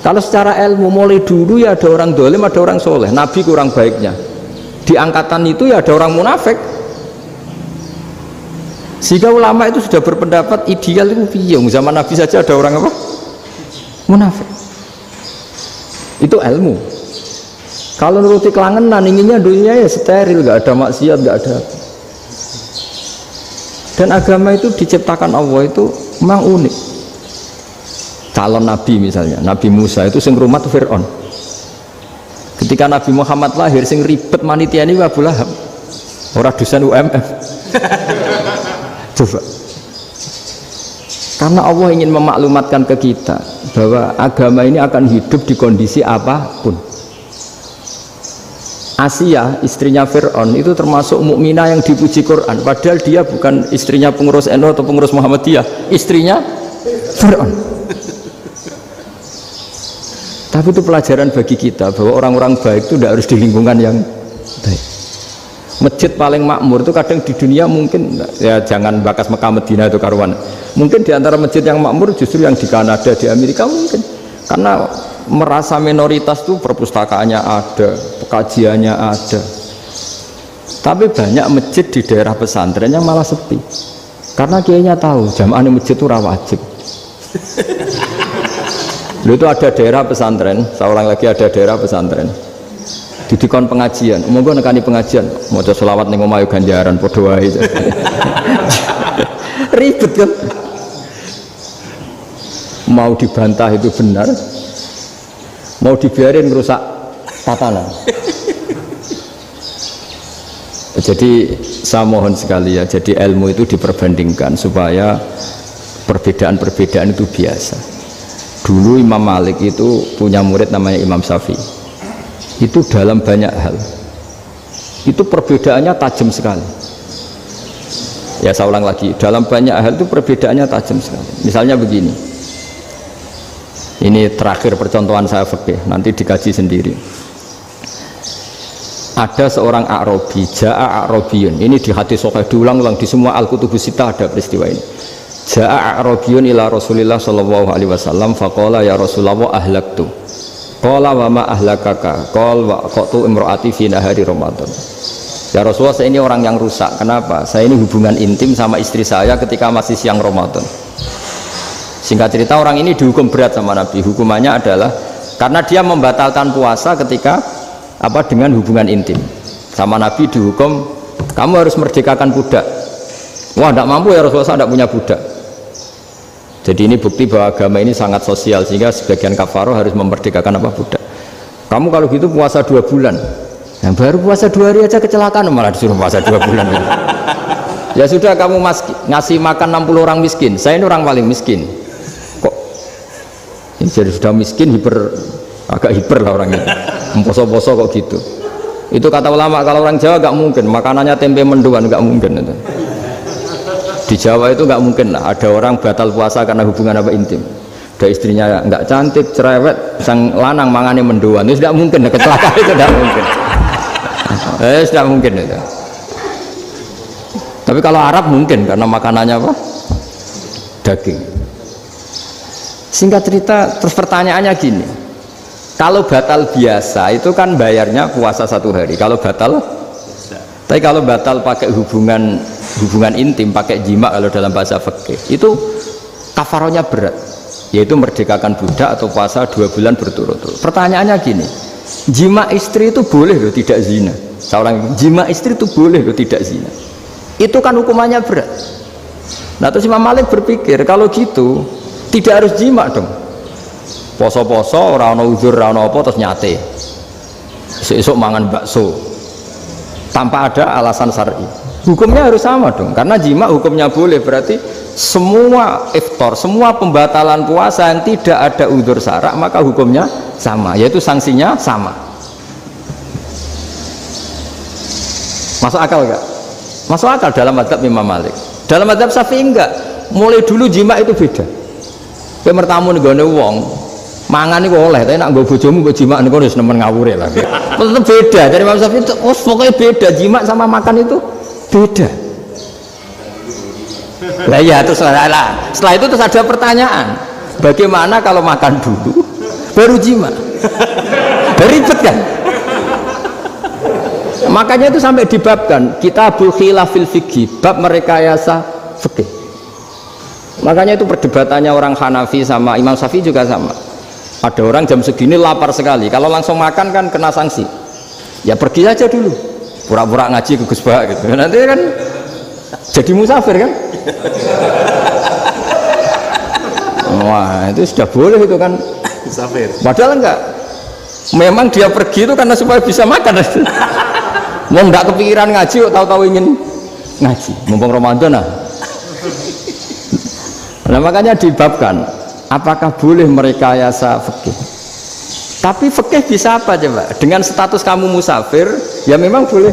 [SPEAKER 1] Kalau secara ilmu mulai dulu ya ada orang dolim, ada orang soleh. Nabi kurang baiknya. Di angkatan itu ya ada orang munafik. Sehingga ulama itu sudah berpendapat ideal itu piye? Zaman Nabi saja ada orang apa? Munafik. Itu ilmu. Kalau nuruti kelangenan inginnya dunia ya steril, nggak ada maksiat, nggak ada apa. Dan agama itu diciptakan Allah itu memang unik. Calon Nabi misalnya, Nabi Musa itu sing rumah tuh Fir'aun. Ketika Nabi Muhammad lahir sing ribet manitia ini Abu Lahab. Orang dosen UMM. Coba. Karena Allah ingin memaklumatkan ke kita bahwa agama ini akan hidup di kondisi apapun. Asia, istrinya Fir'aun itu termasuk mukminah yang dipuji Quran, padahal dia bukan istrinya pengurus NU atau pengurus Muhammadiyah, istrinya Fir'aun. Tapi itu pelajaran bagi kita bahwa orang-orang baik itu tidak harus di lingkungan yang baik. Masjid paling makmur itu kadang di dunia mungkin, ya jangan bakas Mekah Medina itu karuan, mungkin di antara masjid yang makmur justru yang di Kanada, di Amerika mungkin, karena merasa minoritas tuh perpustakaannya ada, kajiannya ada. Tapi banyak masjid di daerah pesantren yang malah sepi karena kiainya tahu jamaah di masjid itu wajib. Lalu itu ada daerah pesantren, saya ulang lagi, ada daerah pesantren didikon pengajian, monggo nekani pengajian maca selawat ning omah ganjaran padha wae. Ribet kan, mau dibantah itu benar, mau dibiarin merusak tatanan. Jadi saya mohon sekali ya, jadi ilmu itu diperbandingkan supaya perbedaan-perbedaan itu biasa. Dulu Imam Malik itu punya murid namanya Imam Syafi'i, itu dalam banyak hal itu perbedaannya tajam sekali. Ya saya ulang lagi, dalam banyak hal itu perbedaannya tajam sekali. Misalnya begini, ini terakhir percontohan saya fikih, nanti dikaji sendiri. Ada seorang A'rabi, Ja'a A'rabiyun, ini di hadis sahih diulang-ulang di semua Al-Kutubus Sittah ada peristiwa ini. Ja'a A'rabiyun ila Rasulillah sallallahu alaihi wasallam faqala ya Rasulullah ahlaktu. Qala wa ma ahlakaka? Qala wa qatu imraati fi nahari Ramadan. Ya Rasulullah, saya ini orang yang rusak. Kenapa? Saya ini hubungan intim sama istri saya ketika masih siang Ramadan. Singkat cerita, orang ini dihukum berat sama Nabi. Hukumannya adalah karena dia membatalkan puasa ketika dengan hubungan intim. Sama Nabi dihukum, kamu harus merdekakan budak. Wah, tidak mampu ya Rasulullah, saya tidak punya budak. Jadi ini bukti bahwa agama ini sangat sosial, sehingga sebagian kafaroh harus memerdekakan budak. Kamu kalau gitu puasa 2 bulan, yang baru puasa 2 hari aja kecelakaan malah disuruh puasa 2 bulan. Ya sudah, kamu ngasih makan 60 orang miskin, saya ini orang paling miskin. Kok ini jadi sudah miskin, agak hiper lah orangnya, poso-poso kok gitu. Itu kata ulama, kalau orang Jawa gak mungkin, makanannya tempe mendoan, gak mungkin itu. Di Jawa itu nggak mungkin lah ada orang batal puasa karena hubungan intim. Ada istrinya nggak cantik, cerewet, sang lanang mangane mendoan, itu tidak mungkin, kecelakaan itu tidak mungkin. Tidak mungkin itu. Tapi kalau Arab mungkin karena makanannya daging. Singkat cerita, terus pertanyaannya gini, kalau batal biasa itu kan bayarnya puasa 1 hari. Kalau batal, tapi kalau batal pakai hubungan intim, pakai jima kalau dalam bahasa fikih itu kafarohnya berat, yaitu merdekakan budak atau puasa 2 bulan berturut-turut. Pertanyaannya gini, jima istri itu boleh loh tidak zina? Seorang jima istri itu boleh loh tidak zina? Itu kan hukumannya berat. Nah terus Imam Malik berpikir kalau gitu tidak harus jima dong, poso-poso, ora ono uzur, ora ono apa, terus nyate esok mangan bakso tanpa ada alasan syar'i. Hukumnya harus sama dong, karena jima hukumnya boleh, berarti semua iftar, semua pembatalan puasa yang tidak ada udzur syara' maka hukumnya sama, yaitu sanksinya sama. Masuk akal enggak? Masuk akal dalam mazhab Imam Malik. Dalam mazhab Syafi'i enggak. Mulai dulu jima itu beda. Kowe mertamu nggone wong, mangan iku oleh, tapi nek nggo bojomu mbok jima niku wis nemen ngawure lah. Tetep beda. Dari Imam Syafi'i itu pokoknya beda, jima sama makan itu beda. Nah ya, terus setelah itu terus ada pertanyaan, bagaimana kalau makan dulu baru jima? Ribet kan? Makanya itu sampai dibabkan Kitabul Khilafil Fiqhi, bab merekayasa fikih. Makanya itu perdebatannya orang Hanafi sama Imam Syafi'i juga sama. Ada orang jam segini lapar sekali, kalau langsung makan kan kena sanksi. Ya pergi saja dulu, pura-pura ngaji ke Gus Bah gitu, nanti kan jadi musafir kan. Wah itu sudah boleh itu kan musafir, padahal enggak, memang dia pergi itu karena supaya bisa makan. Mau enggak kepikiran ngaji kok tahu-tahu ingin ngaji mumpung Ramadan nah. Nah makanya dibabkan apakah boleh merekayasa fikih. Tapi fikih bisa apa coba? Dengan status kamu musafir Ya memang boleh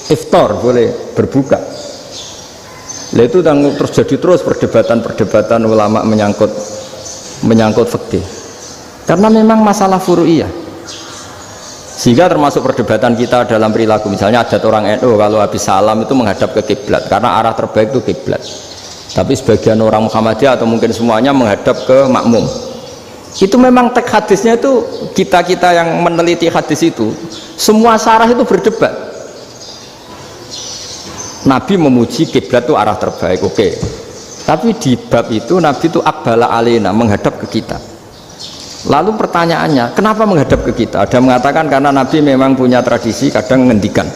[SPEAKER 1] iftar, boleh berbuka. Lah itu terjadi terus perdebatan ulama menyangkut fikih. Karena memang masalah furu'iyah. Sehingga termasuk perdebatan kita dalam perilaku, misalnya adat orang NU kalau habis salam itu menghadap ke kiblat karena arah terbaik itu kiblat. Tapi sebagian orang Muhammadiyah atau mungkin semuanya menghadap ke makmum. Itu memang teks hadisnya itu kita yang meneliti hadis itu semua syarah itu berdebat. Nabi memuji kiblat itu arah terbaik, oke. Tapi di bab itu Nabi itu aqbala alaina, menghadap ke kita. Lalu pertanyaannya, kenapa menghadap ke kita? Ada mengatakan karena Nabi memang punya tradisi kadang ngendikan.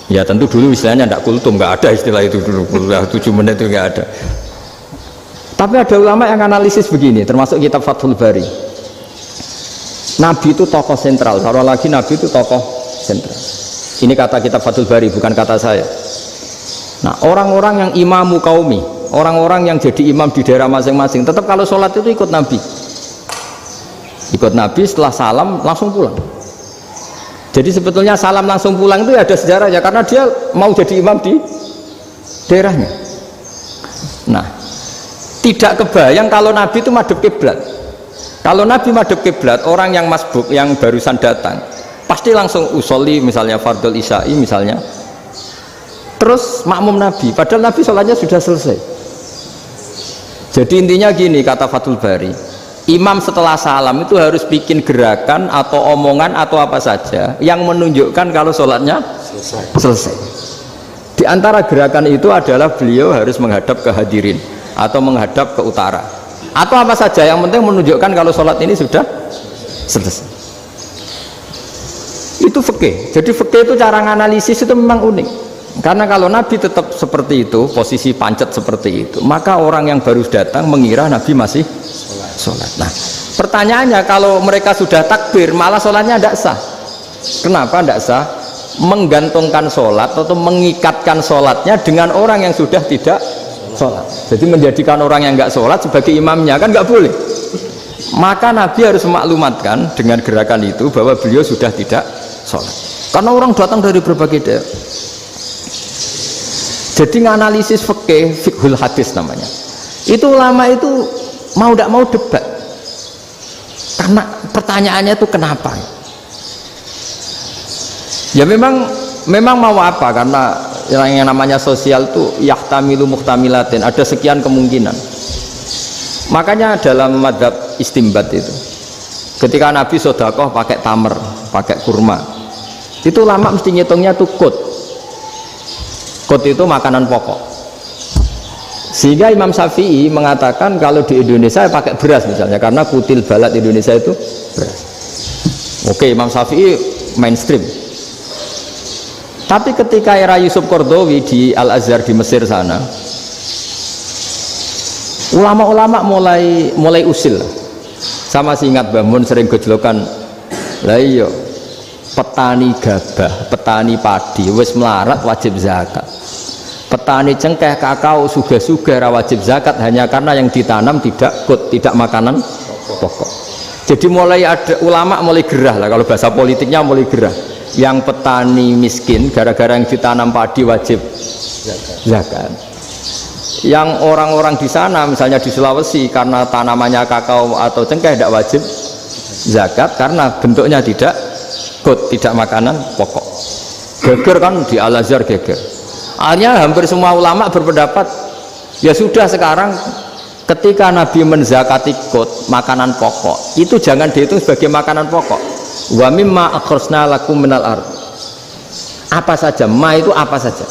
[SPEAKER 1] Ya tentu dulu istilahnya tidak kultum, nggak ada istilah itu dulu, 7 menit itu nggak ada. Tapi ada ulama yang analisis begini, termasuk kitab Fathul Bari. Nabi itu tokoh sentral, taruh lagi Nabi itu tokoh sentral. Ini kata kitab Fathul Bari, bukan kata saya. Nah, orang-orang yang imamu qaumi, orang-orang yang jadi imam di daerah masing-masing, tetap kalau sholat itu ikut Nabi. Ikut Nabi, setelah salam langsung pulang. Jadi sebetulnya salam langsung pulang itu ada sejarahnya, karena dia mau jadi imam di daerahnya. Nah, tidak kebayang kalau Nabi itu madhep kiblat. Kalau Nabi madhep kiblat, orang yang masbuk yang barusan datang pasti langsung usolli, misalnya fardhu isya'i misalnya, terus makmum Nabi, padahal Nabi sholatnya sudah selesai. Jadi intinya gini, kata Fathul Bari, imam setelah salam itu harus bikin gerakan atau omongan atau apa saja yang menunjukkan kalau sholatnya selesai. Di antara gerakan itu adalah beliau harus menghadap ke hadirin atau menghadap ke utara atau apa saja yang penting menunjukkan kalau sholat ini sudah selesai. Itu fikih. Jadi fikih itu cara analisis itu memang unik. Karena kalau Nabi tetap seperti itu, posisi pancet seperti itu, maka orang yang baru datang mengira Nabi masih sholat. Nah, pertanyaannya kalau mereka sudah takbir malah sholatnya tidak sah. Kenapa tidak sah? Menggantungkan sholat atau mengikatkan sholatnya dengan orang yang sudah tidak sholat. Jadi menjadikan orang yang nggak sholat sebagai imamnya kan nggak boleh. Maka Nabi harus memaklumatkan dengan gerakan itu bahwa beliau sudah tidak sholat. Karena orang datang dari berbagai daerah. Jadi nganalisis fikih, fiqhul hadis namanya. Itu ulama itu mau tidak mau debat. Karena pertanyaannya itu kenapa? Ya memang mau apa? Karena yang namanya sosial itu yahtamilu muhtamilatin, ada sekian kemungkinan. Makanya dalam madhab istimbat itu, ketika Nabi sodakoh pakai tamer, pakai kurma, itu ulama mesti ngitungnya tuh kut. Kut itu makanan pokok. Sehingga Imam Syafi'i mengatakan kalau di Indonesia pakai beras misalnya, karena kutil balad Indonesia itu beras. Oke, Imam Syafi'i mainstream. Tapi ketika era Yusuf Qaradawi di Al-Azhar di Mesir sana, ulama-ulama mulai usil. Sama sih ingat Mbah Mun sering gejlokan, lah iya petani gabah, petani padi wis melarat wajib zakat. Petani cengkeh, kakao, suga-suga wajib zakat hanya karena yang ditanam tidak makanan pokok. Jadi mulai ada ulama mulai gerah lah, kalau bahasa politiknya mulai gerah. Yang petani miskin gara-gara yang ditanam padi wajib zakat. Yang orang-orang di sana misalnya di Sulawesi karena tanamannya kakao atau cengkeh tidak wajib zakat karena bentuknya tidak makanan pokok. Geger kan di Al-Azhar geger. Akhirnya hampir semua ulama berpendapat ya sudah sekarang ketika Nabi menzakati makanan pokok itu jangan dihitung sebagai makanan pokok. Wa mimma akhrsna lakum minal ard, apa saja, ma itu apa saja.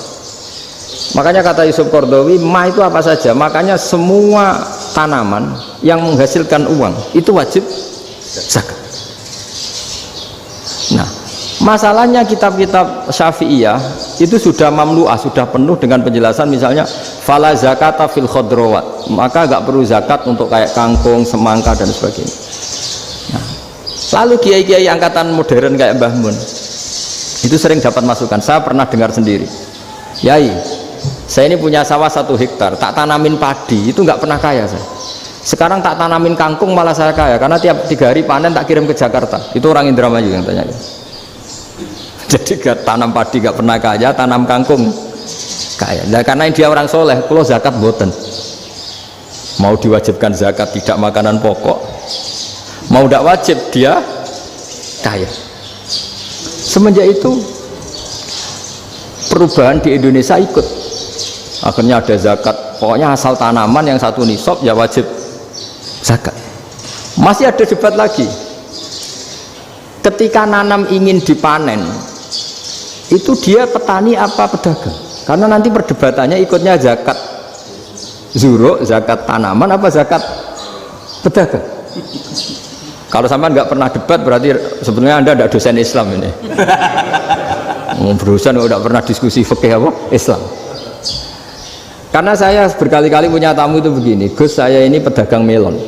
[SPEAKER 1] Makanya kata Yusuf Qaradawi, ma itu apa saja, makanya semua tanaman yang menghasilkan uang itu wajib zakat. Nah, masalahnya kitab-kitab Syafi'iyah itu sudah mamlu'ah, sudah penuh dengan penjelasan misalnya fala zakata fil khadrawat, maka nggak perlu zakat untuk kayak kangkung, semangka dan sebagainya. Nah, lalu kiai-kiai angkatan modern kayak Mbah Mun itu sering dapat masukan. Saya pernah dengar sendiri, Yai, saya ini punya sawah 1 hektar, tak tanamin padi, itu nggak pernah kaya saya. Sekarang tak tanamin kangkung malah saya kaya, karena tiap 3 hari panen tak kirim ke Jakarta. Itu orang Indramayu yang tanya. Jadi gak tanam padi gak pernah kaya, tanam kangkung kaya. Nah, karena dia orang soleh, kalau zakat boten. Mau diwajibkan zakat tidak makanan pokok, mau tidak wajib dia kaya. Semenjak itu perubahan di Indonesia ikut. Akhirnya ada zakat, pokoknya asal tanaman yang satu nisab ya wajib zakat. Masih ada debat lagi. Ketika nanam ingin dipanen, itu dia petani apa pedagang? Karena nanti perdebatannya ikutnya zakat zuruk, zakat tanaman apa zakat pedagang. Kalau sampean nggak pernah debat berarti sebenarnya Anda tidak dosen Islam ini. Berusaha nggak pernah diskusi fikih apa Islam. Karena saya berkali-kali punya tamu itu begini, Gus saya ini pedagang melon,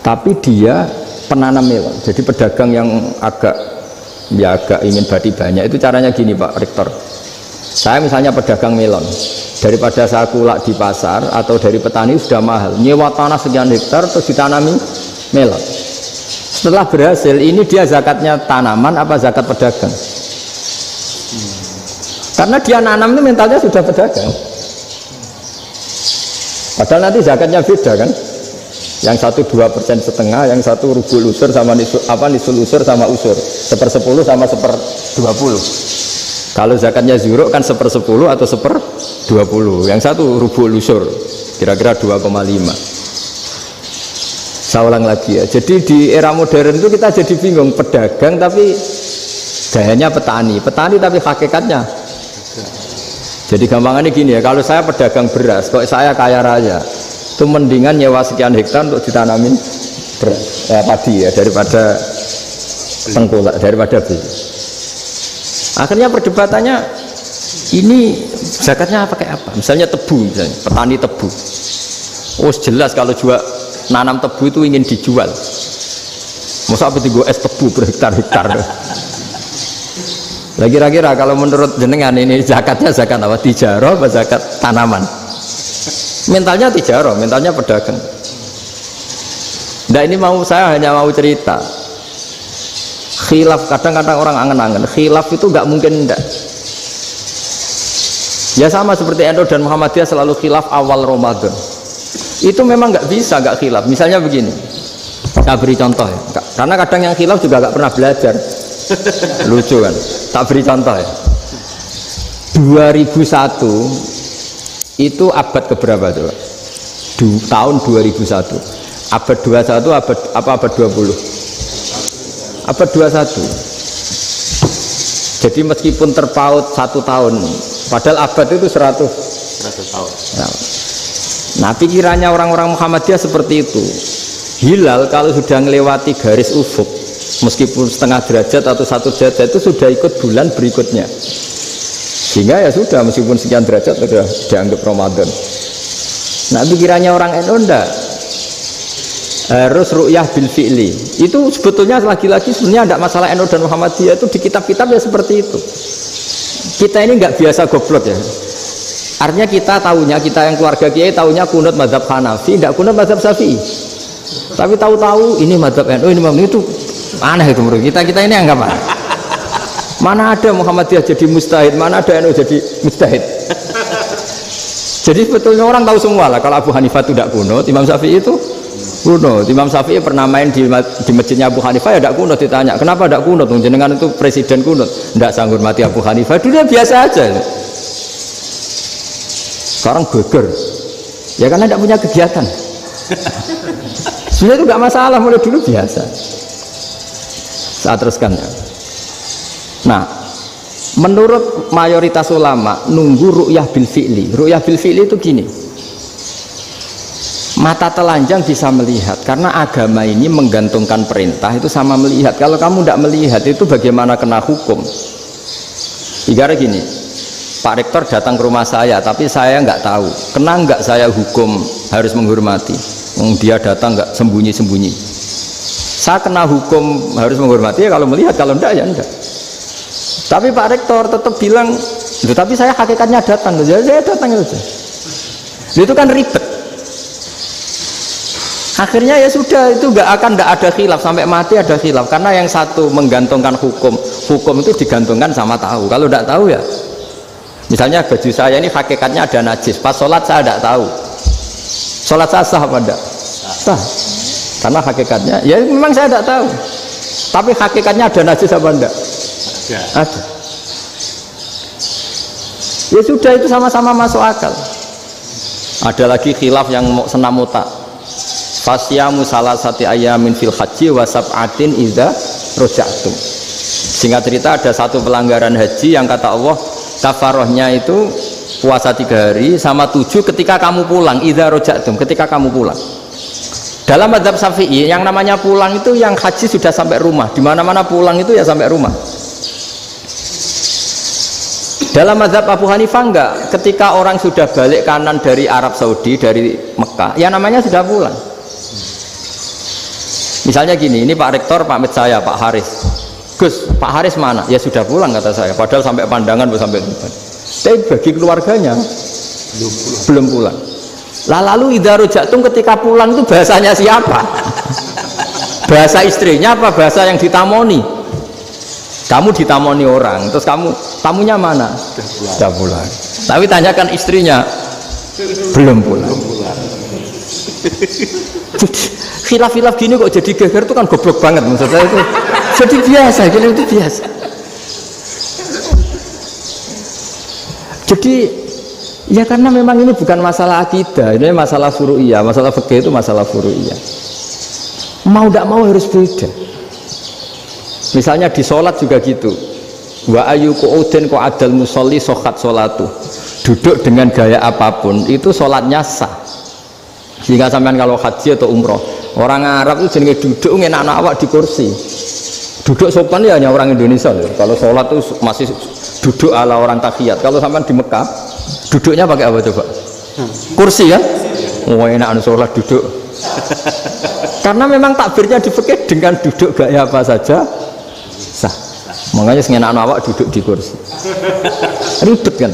[SPEAKER 1] tapi dia penanam melon, jadi pedagang yang agak ingin badi banyak. Itu caranya gini Pak Rektor, saya misalnya pedagang melon, daripada saya kulak di pasar atau dari petani sudah mahal, nyewa tanah sekian hektar terus ditanami melon. Setelah berhasil, ini dia zakatnya tanaman apa zakat pedagang? Karena dia nanam itu mentalnya sudah pedagang. Padahal nanti zakatnya beda kan? Yang satu 2,5%, yang satu rubul usur sama nisul usur sama usur, 1/10 sama 1/20. Kalau zakatnya zuruk kan 1/10 atau 1/20. Yang satu rubul usur, kira-kira 2,5. Saya ulang lagi ya. Jadi di era modern itu kita jadi bingung, pedagang tapi gayanya petani tapi hakikatnya. Jadi gampangannya gini ya, kalau saya pedagang beras, kok saya kaya raya, itu mendingan nyewa sekian hektar untuk ditanamin beras, padi ya, daripada tengkulak, daripada beli. Akhirnya perdebatannya ini zakatnya pakai apa? Misalnya tebu, misalnya petani tebu. Oh jelas kalau jual nanam tebu itu ingin dijual. Masa apa tiga es tebu berhektar-hektar? Lagi kira-kira kalau menurut jenengan ini zakatnya zakat apa? Tijarah apa zakat tanaman? Mentalnya tijarah, mentalnya pedagang. Nah ini saya hanya mau cerita. Khilaf, kadang-kadang orang angen-angen. Khilaf itu nggak mungkin enggak. Ya sama seperti NU dan Muhammadiyah selalu khilaf awal Ramadan. Itu memang nggak bisa nggak khilaf. Misalnya begini, saya beri contoh ya. Karena kadang yang khilaf juga nggak pernah belajar. Lucu kan? Tak beri contoh ya. 2001 itu abad keberapa coba? Tahun 2001. Abad 21 abad 20? Abad 21. Jadi meskipun terpaut 1 tahun, padahal abad itu 100 tahun. Nah pikirannya orang-orang Muhammadiyah seperti itu. Hilal kalau sudah melewati garis ufuk, meskipun setengah derajat atau 1 derajat itu sudah ikut bulan berikutnya, sehingga ya sudah meskipun sekian derajat sudah dianggap Ramadan. Nah pikirannya orang NU enggak, harus ru'yah bil fi'li. Itu sebetulnya lagi-lagi sebenarnya tidak masalah NU dan Muhammadiyah, itu di kitab-kitab ya seperti itu. Kita ini nggak biasa goblok ya, artinya kita yang keluarga kiai tahunya kunut mazhab Hanafi, tidak kunut mazhab Syafi'i, tapi tahu-tahu ini mazhab NU, ini itu aneh itu menurut kita ini anggap apa? Mana ada Muhammadiyah jadi mustahid, mana ada NU jadi mustahid. Jadi sebetulnya orang tahu semua lah kalau Abu Hanifah itu tidak kunut, Imam Syafi'i itu kunut. Imam Syafi'i pernah main di masjidnya Abu Hanifah ya tidak kunut, ditanya kenapa tidak kunut? Jenengan itu presiden kunut, tidak sanggup mati Abu Hanifah, dulu biasa aja. Sekarang geger ya karena tidak punya kegiatan. Sebenarnya itu tidak masalah, mulai dulu biasa. Saya teruskan ya. Nah menurut mayoritas ulama nunggu ru'yah bil fi'li. Ru'yah bil fi'li itu gini, mata telanjang bisa melihat, karena agama ini menggantungkan perintah itu sama melihat. Kalau kamu tidak melihat itu bagaimana kena hukum? Ibarat gini, Pak Rektor datang ke rumah saya tapi saya nggak tahu, kena nggak saya hukum harus menghormati? Dia datang nggak sembunyi-sembunyi, saya kena hukum harus menghormati ya kalau melihat, kalau enggak ya enggak. Tapi Pak Rektor tetap bilang, tapi saya hakikatnya datang, jadi saya datang saja. Itu kan ribet. Akhirnya ya sudah, itu nggak ada khilaf sampai mati, ada khilaf karena yang satu menggantungkan hukum itu digantungkan sama tahu. Kalau tidak tahu ya, misalnya baju saya ini hakikatnya ada najis, pas sholat saya tidak tahu, sholat saya sah apa tidak? Sah, karena hakikatnya ya memang saya tidak tahu, tapi hakikatnya ada najis apa tidak? Ada. Ya sudah, itu sama-sama masuk akal. Ada lagi khilaf yang senam otak. Fasyamu salasati ayamin fil haji wa sab'atin idza raja'tum. Singkat cerita, ada satu pelanggaran haji yang kata Allah kafarohnya itu puasa 3 hari sama 7 ketika kamu pulang, idza raja'tum, ketika kamu pulang. Dalam mazhab Syafi'i yang namanya pulang itu yang haji sudah sampai rumah. Di mana-mana pulang itu ya sampai rumah. Dalam mazhab Abu Hanifah enggak, ketika orang sudah balik kanan dari Arab Saudi, dari Mekah, ya namanya sudah pulang. Misalnya gini, ini Pak Rektor pamit saya, Pak Haris. Gus, Pak Haris mana? Ya sudah pulang kata saya, padahal sampai Pandangan sampai depan. Tapi bagi keluarganya belum pulang. Lah lalu idza raja'tum ketika pulang itu bahasanya siapa? Bahasa istrinya apa bahasa yang ditamoni? Kamu ditamoni orang, terus tamunya mana? Sudah pulang. Tapi tanyakan istrinya, belum pulang. Khilaf-khilaf gini kok jadi geger itu kan goblok banget maksud saya itu. Jadi biasa, gini itu biasa. Jadi ya karena memang ini bukan masalah akidah, ini masalah furu'iyah, masalah fikih itu masalah furu'iyah. Mau tidak mau harus beda. Misalnya di sholat juga gitu. Wa ayu qu'udin qu'adal musolli sohat sholatu. Duduk dengan gaya apapun itu sholatnya sah. Sehingga sampean kalau haji atau umroh, orang Arab itu jenenge duduk ngenak awak di kursi. Duduk sopan ya hanya orang Indonesia loh. Kalau sholat itu masih duduk ala orang tahiyat. Kalau sampean di Mekah, duduknya pakai apa coba? Kursi ya? Oh enak sholat duduk. Karena memang takbirnya di fikih dengan duduk gaya apa saja sah. Makanya sengenak awak duduk di kursi. Ribet kan?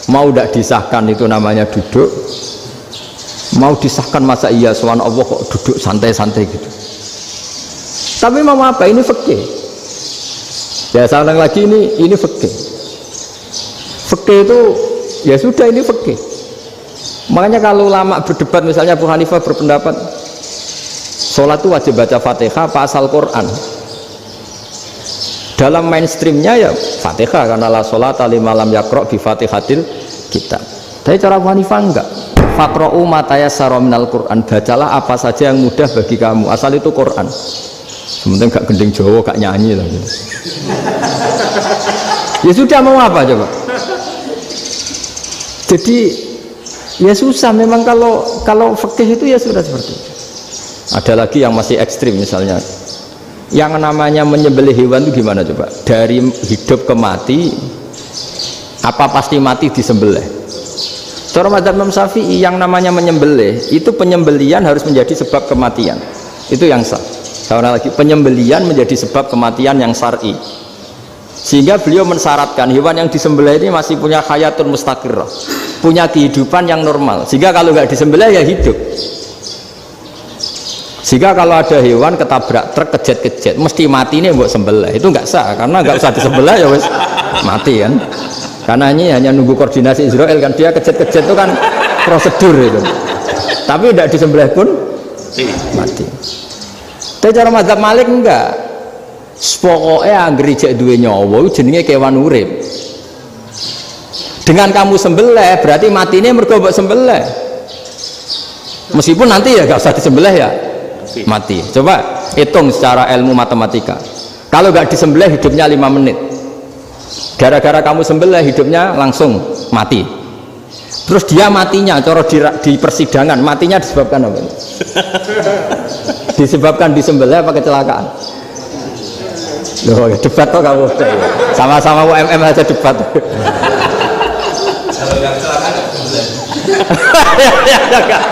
[SPEAKER 1] Mau tidak disahkan itu namanya duduk. Mau disahkan masa iya soal Allah kok duduk santai-santai gitu. Tapi mau apa? Ini fikih. Ya saya ulang lagi, ini fikih. Fikih itu ya sudah, ini fikih. Makanya kalau ulama berdebat, misalnya Abu Hanifah berpendapat sholat itu wajib baca Fatihah apa asal Quran. Dalam mainstreamnya ya Fatihah, karena la sholata liman lam yaqra' bi Fatihatil kitab. Tapi cara Abu Hanifah enggak. Faqra'u ma tayassara minal Qur'an, bacalah apa saja yang mudah bagi kamu, asal itu Quran. Sementara gak gending Jawa, gak nyanyi lah gitu. Ya sudah, mau apa coba? Jadi ya susah memang kalau fikih itu ya sudah seperti itu. Ada lagi yang masih ekstrim, misalnya yang namanya menyembelih hewan itu gimana coba? Dari hidup ke mati, apa pasti mati disembelih? Cara mazhab Imam Syafi'i yang namanya menyembelih itu penyembelian harus menjadi sebab kematian. Itu yang sah. Sekarang lagi, penyembelian menjadi sebab kematian yang syar'i. Sehingga beliau mensyaratkan hewan yang disembelih ini masih punya hayatun mustaqirrah, punya kehidupan yang normal. Sehingga kalau nggak disembelih ya hidup. Sehingga kalau ada hewan ketabrak truk kejet-kejet mesti mati, ini buat sembelih, itu nggak sah, karena nggak usah disembelih ya wes mati kan. Karena ini hanya nunggu koordinasi Israel kan, dia kejet-kejet itu kan prosedur itu. Tapi tidak disembelih pun mati. Tapi cara mazhab Malik enggak. Pokoknya anggere jek duwe nyawa jenenge kewan urip. Dengan kamu sembelih berarti matinya mergo mbok sembelih. Meskipun nanti ya enggak usah disembelih ya mati. Coba hitung secara ilmu matematika. Kalau enggak disembelih hidupnya 5 menit. Gara-gara kamu sembelih hidupnya langsung mati. Terus dia matinya, cara di persidangan matinya disebabkan apa? Disebabkan disembelih apa kecelakaan? Loh, debat kok kamu sama-sama UMM aja debat. Kalau nggak kecelakaan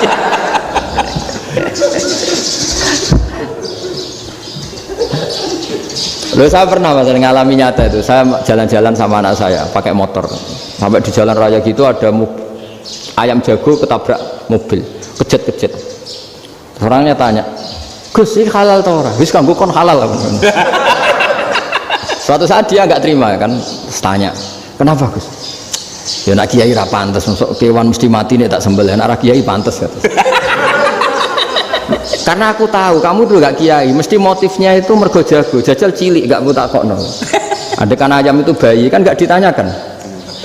[SPEAKER 1] Loh, saya pernah mas ngalami nyata itu. Saya jalan-jalan sama anak saya pakai motor, sampai di jalan raya gitu ada ayam jago ketabrak mobil, kejet-kejet. Orangnya tanya, Gus ini halal tau ora? Wis kanggo kon halal. Suatu saat dia nggak terima kan, tanya, kenapa Gus? Ya nak kiai ra pantes, masuk kewan mesti mati nih tak sembelih. Nak kiai pantes kata. Karena aku tahu kamu tuh gak kiai, mesti motifnya itu mergo jago, jajal cilik gak buta kok no. Adekan ayam itu bayi kan gak ditanyakan,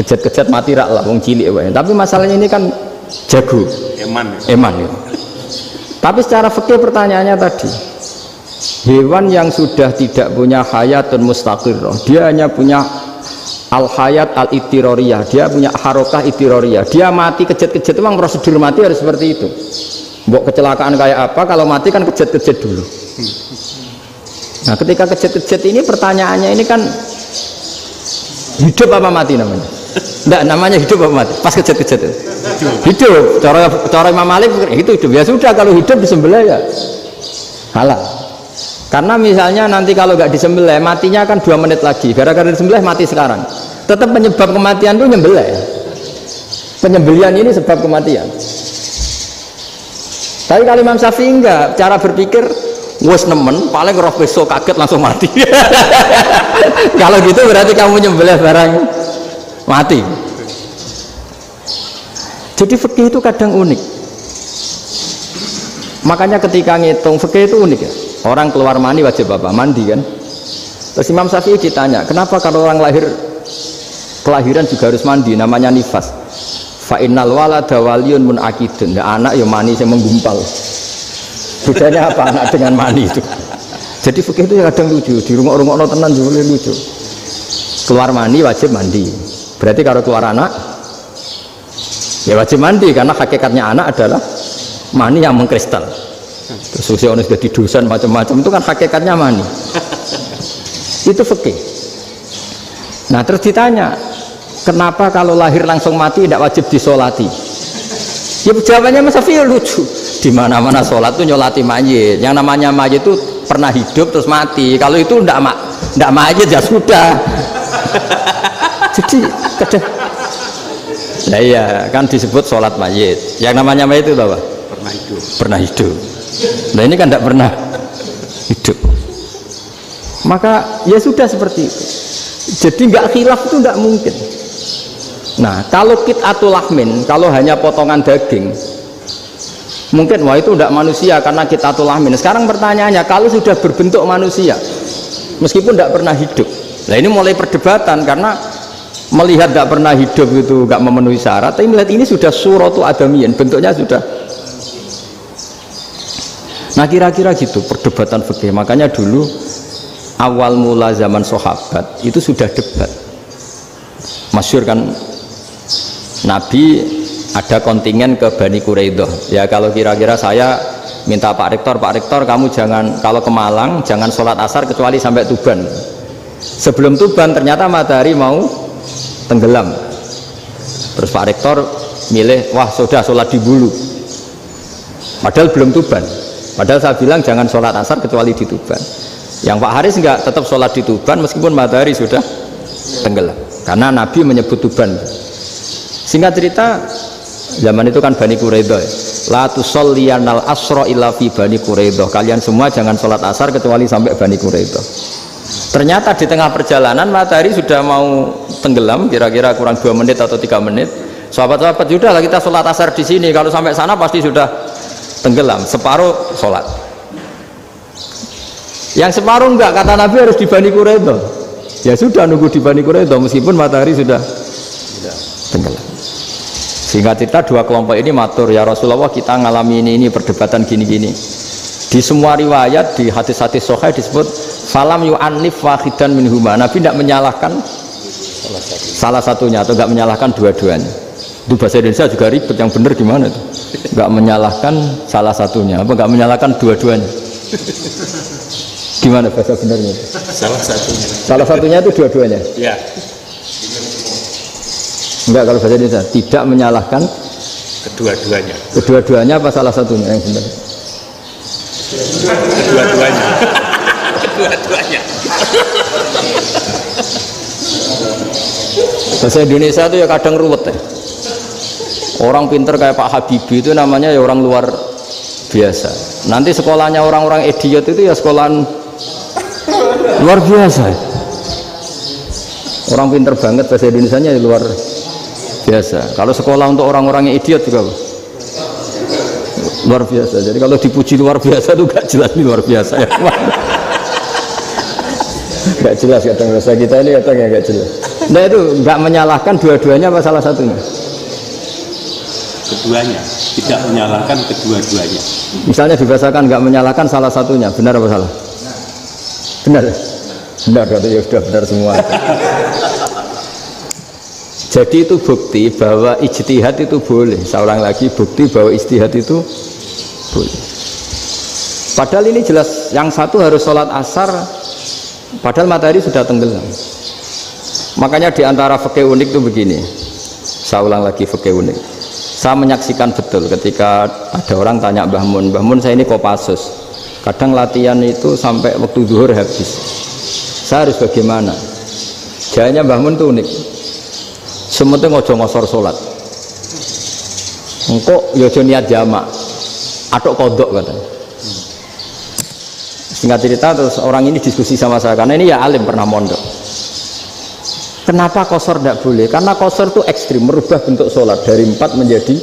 [SPEAKER 1] kejat-kejat mati rak lah, wong cilik wae. Tapi masalahnya ini kan jago, eman ya. Tapi secara fikih pertanyaannya tadi, hewan yang sudah tidak punya hayatun mustaqirrah, dia hanya punya al-hayat al-ittiroriyah, dia punya harokah ittiroriyah, dia mati kejat-kejat, memang prosedur mati harus seperti itu. Mbok kecelakaan kayak apa, kalau mati kan kejat-kejat dulu. Nah ketika kejat-kejat ini pertanyaannya ini kan hidup apa mati namanya? Enggak, namanya hidup apa mati? Pas kejat-kejat itu hidup. Cara Imam Malik itu hidup. Ya sudah, kalau hidup disembelih ya halal. Karena misalnya nanti kalau nggak disembelih matinya kan 2 menit lagi, gara-gara disembelih mati sekarang. Tetap penyebab kematian itu nyembelih. Penyembelihan ini sebab kematian. Tapi kalau Imam Syafi'i enggak, cara berpikir wes nemen, paling roh besok kaget langsung mati. Kalau gitu berarti kamu nyembelih barang mati. Jadi fikih itu kadang unik. Makanya ketika ngitung fikih itu unik ya. Orang keluar mani wajib apa? Mandi kan. Terus Imam Syafi'i ditanya, kenapa kalau orang lahir kelahiran juga harus mandi? Namanya nifas. Fa innal walada waliyun munakidun. Ya, anak ya mani yang menggumpal. Bedanya apa anak dengan mani itu? Jadi fikih itu ya kadang lucu. Di rumah-rumah tenan juga lucu. Keluar mani wajib mandi. Berarti kalau keluar anak ya wajib mandi, karena hakikatnya anak adalah mani yang mengkristal. Terus usia orang sudah didosan macam-macam itu kan hakikatnya mani. Itu fikih. Nah terus ditanya, kenapa kalau lahir langsung mati tidak wajib disolati? Ya jawabannya Mas Syafi'i lucu. Di mana-mana sholat itu nyolati mayit. Yang namanya mayit itu pernah hidup terus mati. Kalau itu tidak mayit ya sudah. Jadi kadang, nah iya kan disebut sholat mayit. Yang namanya mayit itu apa?
[SPEAKER 2] Pernah hidup.
[SPEAKER 1] Pernah hidup. Nah ini kan tidak pernah hidup. Maka ya sudah seperti itu. Jadi nggak khilaf itu nggak mungkin. Nah kalau qit'atul lahmin, kalau hanya potongan daging, mungkin wah itu tidak manusia karena qit'atul lahmin. Sekarang pertanyaannya, kalau sudah berbentuk manusia meskipun tidak pernah hidup, nah ini mulai perdebatan karena melihat tidak pernah hidup itu nggak memenuhi syarat, tapi melihat ini sudah suratu adamiyin, bentuknya sudah. Nah kira-kira gitu perdebatan fikih. Makanya dulu awal mula zaman sahabat itu sudah debat. Masyhur kan, Nabi ada kontingen ke Bani Quraidah. Ya kalau kira-kira saya minta Pak Rektor kamu jangan, kalau ke Malang jangan sholat asar kecuali sampai Tuban. Sebelum Tuban ternyata matahari mau tenggelam. Terus Pak Rektor milih, wah sudah sholat di Bulu. Padahal belum Tuban. Padahal saya bilang jangan sholat asar kecuali di Tuban. Yang Pak Haris enggak, tetap sholat di Tuban meskipun matahari sudah tenggelam. Karena Nabi menyebut Tuban. Singkat cerita, zaman itu kan Bani Quraidah. La tusolliyanal asra illa fi Bani Quraidah. Kalian semua jangan sholat asar kecuali sampai Bani Quraidah. Ternyata di tengah perjalanan matahari sudah mau tenggelam, kira-kira kurang 2 menit atau 3 menit. Sahabat-sahabat, sudah lah kita sholat asar di sini. Kalau sampai sana pasti sudah tenggelam. Separuh sholat. Yang separuh enggak, kata Nabi harus di Bani Quraidah. Ya sudah nunggu di Bani Quraidah meskipun matahari sudah tenggelam. Sehingga cerita dua kelompok ini matur, ya Rasulullah kita ngalami ini perdebatan gini-gini. Di semua riwayat di hadis-hadis sahih disebut falam yu'annif wahidan minhuma. Nabi tidak menyalahkan salah satunya atau enggak menyalahkan dua-duanya. Itu bahasa Indonesia juga ribet, yang benar gimana itu? Enggak menyalahkan salah satunya, apa enggak menyalahkan dua-duanya? Gimana bahasa benarnya?
[SPEAKER 2] Salah satunya.
[SPEAKER 1] Salah satunya itu dua-duanya?
[SPEAKER 2] Ya.
[SPEAKER 1] Enggak, kalau bahasa Indonesia tidak menyalahkan
[SPEAKER 2] Kedua-duanya.
[SPEAKER 1] Kedua-duanya apa salah satunya yang benar?
[SPEAKER 2] Kedua-duanya. Kedua-duanya.
[SPEAKER 1] Bahasa Indonesia itu ya kadang ruwet ya. Orang pinter kayak Pak Habibie itu namanya ya orang luar biasa. Nanti sekolahnya orang-orang idiot itu ya sekolahan luar biasa. Orang pinter banget bahasa Indonesianya luar biasa. Kalau sekolah untuk orang-orang yang idiot juga luar biasa. Jadi kalau dipuji luar biasa itu gak jelas ini luar biasa ya. Gak jelas kadang bahasa kita ini kadang gak jelas. Nah itu gak menyalahkan dua-duanya apa salah satunya?
[SPEAKER 2] Keduanya, tidak menyalahkan kedua-duanya.
[SPEAKER 1] Misalnya dibahasakan gak menyalahkan salah satunya, benar apa salah? Benar. Benar, ya sudah benar semua. Jadi itu bukti bahwa ijtihad itu boleh. Seorang lagi bukti bahwa ijtihad itu boleh. Padahal ini jelas yang satu harus sholat asar, padahal matahari sudah tenggelam. Makanya diantara fikih unik itu begini. Saya ulang lagi fikih unik. Saya menyaksikan betul ketika ada orang tanya Mbah Mun saya ini Kopassus. Kadang latihan itu sampai waktu zuhur habis. Saya harus bagaimana? Jawabnya Mbah Mun itu unik. Sementing ojo ngosor sholat. Engkau yojo niat jamak, atok kodok katanya. Singkat cerita terus orang ini diskusi sama saya karena ini ya alim pernah mondok. Kenapa kosor tidak boleh? Karena kosor itu ekstrim, merubah bentuk sholat dari 4 menjadi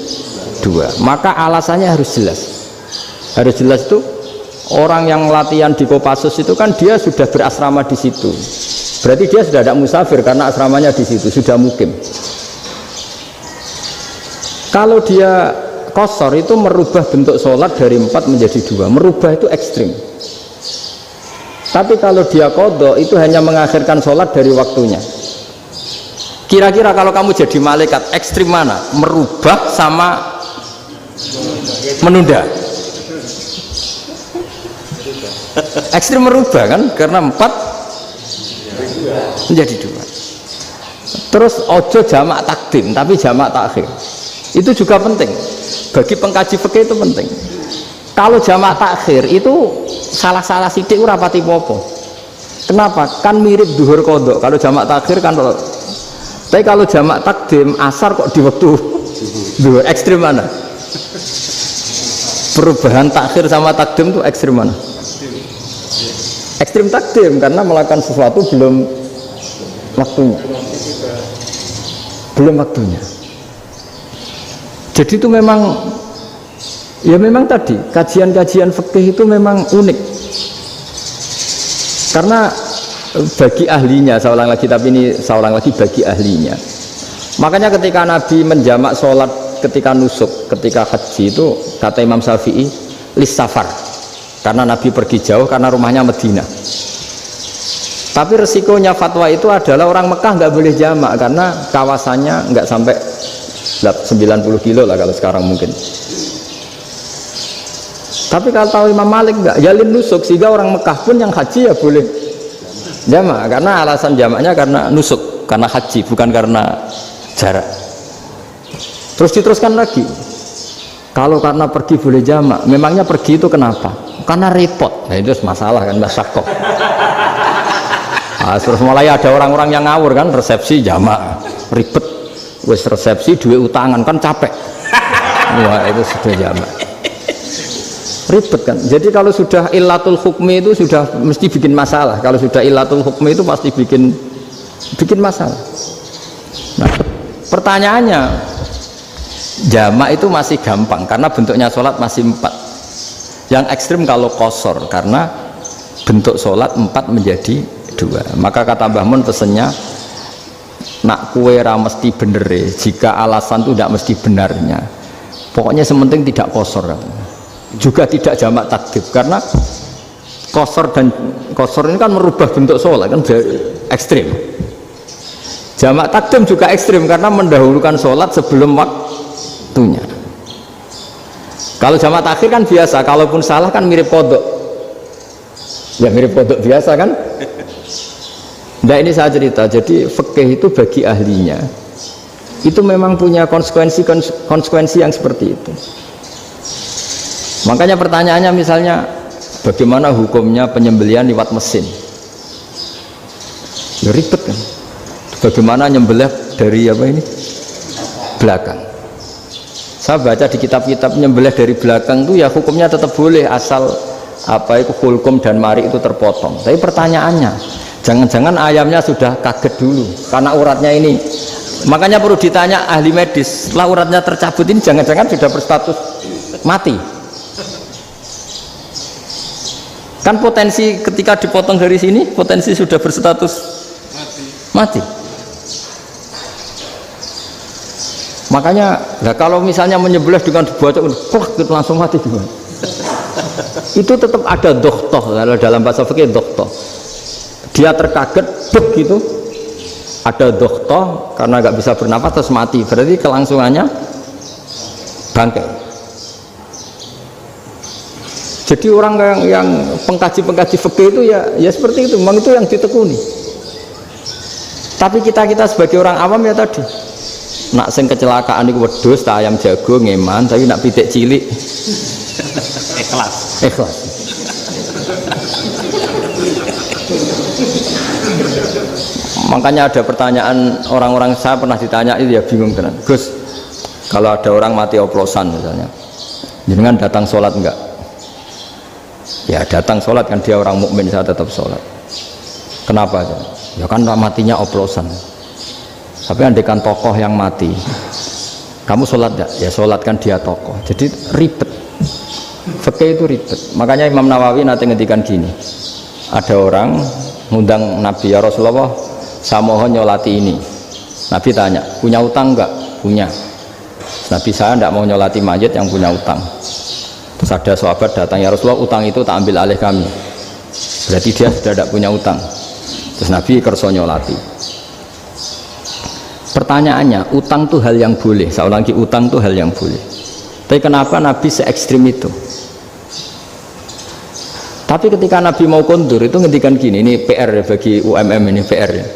[SPEAKER 1] 2. Maka alasannya harus jelas. Harus jelas itu orang yang latihan di Kopassus itu kan dia sudah berasrama di situ. Berarti dia sudah tidak musafir karena asramanya di situ, sudah mukim. Kalau dia kosor itu merubah bentuk sholat dari 4 menjadi 2. Merubah itu ekstrim. Tapi kalau dia qadha itu hanya mengakhirkan sholat dari waktunya. Kira-kira kalau kamu jadi malaikat ekstrim mana? Merubah sama menunda? Ekstrim merubah kan? Karena 4 menjadi 2. Terus ojo jamak takdim tapi jamak takhir. Itu juga penting. Bagi pengkaji fikih itu penting. Kalau jamak takhir itu salah-salah sidik ora pati popo. Kenapa? Kan mirip duhur qadha. Kalau jamak takhir kan tapi kalau jamak takdim asar kok di waktu duhur. Ekstrim mana? Perubahan takhir sama takdim itu ekstrim mana? Ekstrim takdim karena melakukan sesuatu belum waktunya. Belum waktunya. Jadi itu memang ya memang tadi kajian-kajian fikih itu memang unik. Karena bagi ahlinya, saya ulang lagi tapi ini saya ulang lagi bagi ahlinya. Makanya ketika Nabi menjamak sholat ketika nusuk, ketika haji itu kata Imam Syafi'i lis safar. Karena Nabi pergi jauh karena rumahnya Madinah. Tapi resikonya fatwa itu adalah orang Mekah nggak boleh jamak karena kawasannya nggak sampai 90 kilo lah kalau sekarang mungkin. Tapi kalau tahu Imam Malik nggak jalin nusuk sehingga orang Mekah pun yang haji ya boleh jamak karena alasan jamaknya karena nusuk, karena haji bukan karena jarak. Terus diteruskan lagi. Kalau karena pergi boleh jamak, memangnya pergi itu kenapa? Karena repot. Nah itu masalah kan masyarakat. Nah, terus mulai ada orang-orang yang ngawur kan resepsi jamak ribet. Wes resepsi duit utangan kan capek. Wah itu sudah jamak. Ribet kan. Jadi kalau sudah illatul hukmi itu sudah mesti bikin masalah. Kalau sudah illatul hukmi itu pasti bikin masalah. Nah, pertanyaannya jamak itu masih gampang karena bentuknya sholat masih 4. Yang ekstrim kalau qasar karena bentuk sholat 4 menjadi 2. Maka kata Mbah Mun pesennya nak kue ra mesti bener jika alasan itu tidak mesti benarnya. Pokoknya sementing tidak qasar. Juga tidak jamak takdim karena qasar ini kan merubah bentuk sholat kan ekstrim. Jamak takdim juga ekstrim karena mendahulukan sholat sebelum waktunya. Kalau jamak takhir kan biasa, kalaupun salah kan mirip kodok. Ya mirip kodok biasa kan. Nah ini saya cerita, jadi fikih itu bagi ahlinya itu memang punya konsekuensi yang seperti itu. Makanya pertanyaannya misalnya bagaimana hukumnya penyembelihan lewat mesin? Ya ribet kan. Bagaimana nyembelih dari apa ini? Belakang. Saya baca di kitab-kitab nyembelih dari belakang itu ya hukumnya tetap boleh asal apa itu hulkum dan mari itu terpotong. Tapi pertanyaannya Jangan-jangan ayamnya sudah kaget dulu karena uratnya ini. Makanya perlu ditanya ahli medis, setelah uratnya tercabut ini jangan-jangan sudah berstatus mati. Kan potensi ketika dipotong dari sini, potensi sudah berstatus mati. Makanya, nah kalau misalnya menyebelah dengan dibocok, itu langsung mati gimana? Itu tetap ada dohtoh, dalam bahasa fikih dohtoh. Dia terkaget, begitu ada dohtoh karena nggak bisa bernafas terus mati. Berarti kelangsungannya bangkai. Jadi orang yang pengkaji fikih itu ya seperti itu, memang itu yang ditekuni. Tapi kita sebagai orang awam ya tadi, nak sing kecelakaan itu wedhus tak ayam jago ngeman, tapi nak pitik cilik ikhlas. Makanya ada pertanyaan orang-orang, saya pernah ditanya itu ya bingung tenan. Gus, kalau ada orang mati oplosan misalnya, jenengan datang sholat enggak? Ya datang sholat kan, dia orang mukmin, saya tetap sholat. Kenapa? Ya kan matinya oplosan. Tapi andaikan tokoh yang mati, kamu sholat enggak? Ya sholat kan dia tokoh. Jadi ribet. Fikih itu ribet. Makanya Imam Nawawi nanti ngendikan gini. Ada orang ngundang Nabi, ya Rasulullah, saya mohon nyolati ini. Nabi tanya, punya utang enggak? Punya. Nabi, saya enggak mau nyolati mayit yang punya utang. Terus ada sahabat datang, ya Rasulullah, utang itu tak ambil alih kami. Berarti dia sudah tidak punya utang. Terus Nabi kerso nyolati. Pertanyaannya, utang itu hal yang boleh. Saya ulangi, utang itu hal yang boleh. Tapi kenapa Nabi se ekstrim itu? Tapi ketika Nabi mau kondur itu ngendikan gini, ini PR ya bagi UMM, ini PR ya.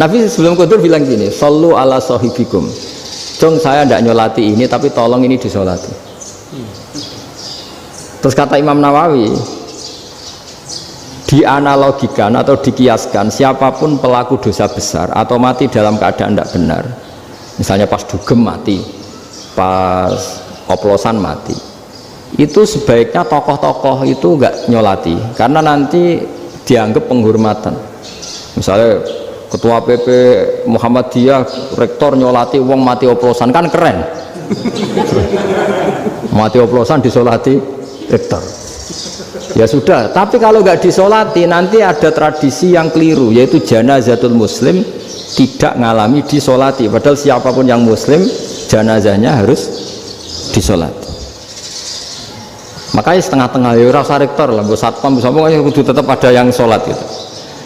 [SPEAKER 1] Nabi sebelum kondur bilang gini, sallu ala sahibikum. Jong, saya tidak nyolati ini, tapi tolong ini disolati. Terus kata Imam Nawawi, dianalogikan atau dikiaskan, siapapun pelaku dosa besar atau mati dalam keadaan tidak benar, misalnya pas dugem mati, pas oplosan mati, itu sebaiknya tokoh-tokoh itu enggak nyolati, karena nanti dianggap penghormatan. Misalnya ketua PP Muhammadiyah, rektor nyolati uang mati oplosan, kan keren. Mati oplosan disolati rektor. Ya sudah, tapi kalau nggak disolati nanti ada tradisi yang keliru, yaitu janazatul muslim tidak ngalami disolati, padahal siapapun yang muslim janazahnya harus disolati. Makanya setengah-tengah ya rasa rektor lah, bu satpam pokoknya kudu tetap ada yang sholat gitu.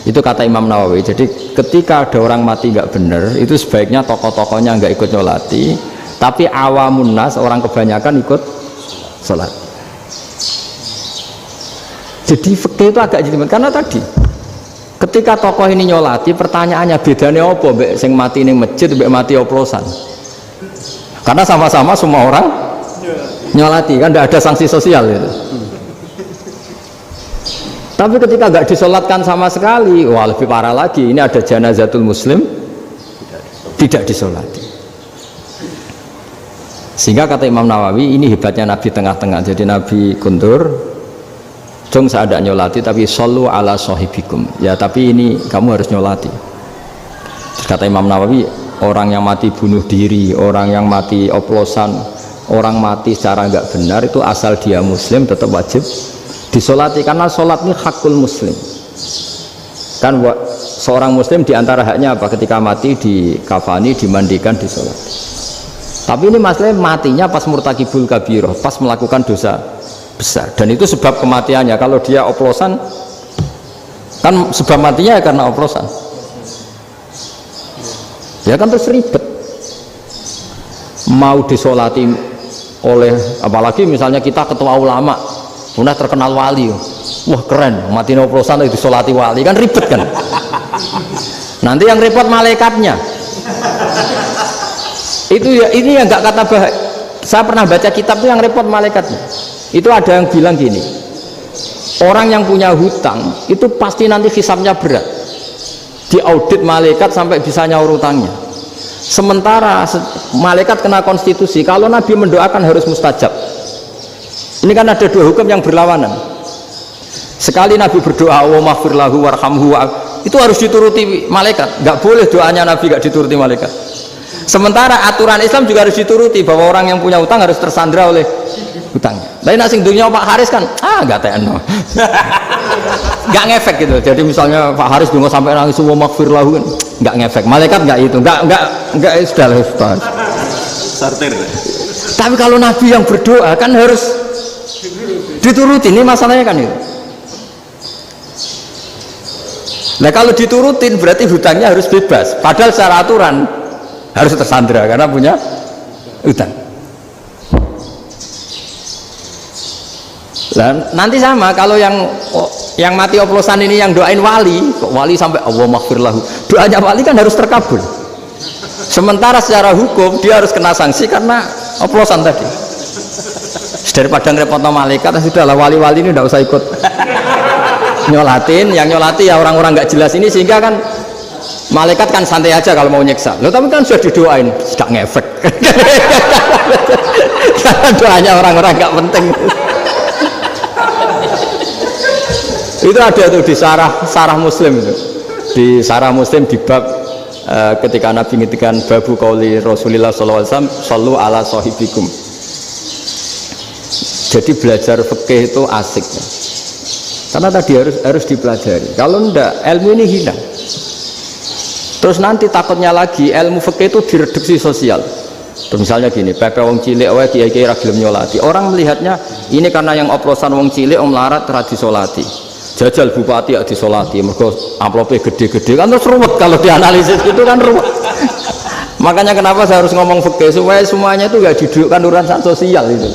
[SPEAKER 1] Itu kata Imam Nawawi. Jadi ketika ada orang mati nggak benar, itu sebaiknya tokoh-tokohnya nggak ikut nyolati, tapi awamun nas, orang kebanyakan ikut sholat. Jadi fikih itu agak jelimet, karena tadi ketika tokoh ini nyolati, pertanyaannya bedanya apa mbek sing mati ning masjid mbek mati oplosan? Karena sama-sama semua orang nyolati, kan tidak ada sanksi sosial itu. Tapi ketika nggak disolatkan sama sekali, wah lebih parah lagi. Ini ada janazatul muslim tidak disolati. Sehingga kata Imam Nawawi, ini hebatnya Nabi tengah-tengah. Jadi Nabi kundur, jong saya ada nyolati, tapi sallu ala sahibikum. Ya tapi ini kamu harus nyolati. Terus kata Imam Nawawi, orang yang mati bunuh diri, orang yang mati oplosan, orang mati secara nggak benar itu asal dia muslim tetap wajib disolati, karena sholat ini hakul muslim. Kan seorang muslim diantara haknya apa? Ketika mati dikafani, dimandikan, disolati. Tapi ini masalahnya matinya pas murtakibul kabiroh, pas melakukan dosa besar, dan itu sebab kematiannya. Kalau dia oplosan, kan sebab matinya ya karena oplosan. Ya kan terus ribet. Mau disolati oleh, apalagi misalnya kita ketua ulama, udah terkenal wali, wah keren, mati oplosan itu disolati wali, kan ribet kan. Nanti yang repot malaikatnya. Itu ya, ini yang nggak kata bahaya. Saya pernah baca kitab itu yang repot malaikatnya. Itu ada yang bilang gini, orang yang punya hutang itu pasti nanti hisabnya berat, diaudit malaikat sampai bisa nyaur hutangnya. Sementara malaikat kena konstitusi, kalau Nabi mendoakan harus mustajab. Ini kan ada dua hukum yang berlawanan. Sekali Nabi berdoa, wa maghfir lahu warhamhu, itu harus dituruti malaikat. Nggak boleh doanya Nabi nggak dituruti malaikat. Sementara aturan Islam juga harus dituruti bahwa orang yang punya utang harus tersandra oleh utangnya. Tapi nak sing dunia Pak Haris kan, nggak TNO, nggak ngefek gitu. Jadi misalnya Pak Haris dungo sampai nangis semua makfir lahu kan, nggak ngefek. Malaikat nggak itu, nggak sudah.
[SPEAKER 2] Sartir.
[SPEAKER 1] Tapi kalau Nabi yang berdoa kan harus dituruti. Ini masalahnya kan itu. Nah kalau diturutin berarti hutangnya harus bebas. Padahal secara aturan harus tersandra karena punya utang. Dan nanti sama kalau yang mati oplosan ini yang doain wali, kok wali sampai Allah maghfir lahu. Doanya wali kan harus terkabul. Sementara secara hukum dia harus kena sanksi karena oplosan tadi. Daripada ngerepot malaikat, sudahlah wali-wali ini tidak usah ikut nyolatin. Yang nyolati ya orang-orang nggak jelas ini, sehingga kan malaikat kan santai aja kalau mau nyiksa. Loh tapi kan sudah didoain, tidak ngefek. Karena doanya orang-orang nggak penting. Itu ada tuh di sarah Muslim itu. Di sarah Muslim di bab ketika Nabi ngintikan babu qauli Rasulullah sallallahu alaihi wasallam sallu ala sahibikum. Jadi belajar fikih itu asik ya. Karena tadi harus dipelajari. Kalau enggak ilmu ini hilang. Terus nanti takutnya lagi ilmu fikih itu direduksi sosial. Terus misalnya gini, pepe wong cilik wae kiai-kiai ra gelem nyolati. Orang melihatnya ini karena yang oplosan wong cilik om larat ra disolati. Jajal bupati ya disolati, mergo amplopnya gede-gede kan terus ruwet kalau dianalisis itu kan ruwet. Makanya kenapa saya harus ngomong fikih supaya semuanya itu enggak didudukkan urusan sosial itu.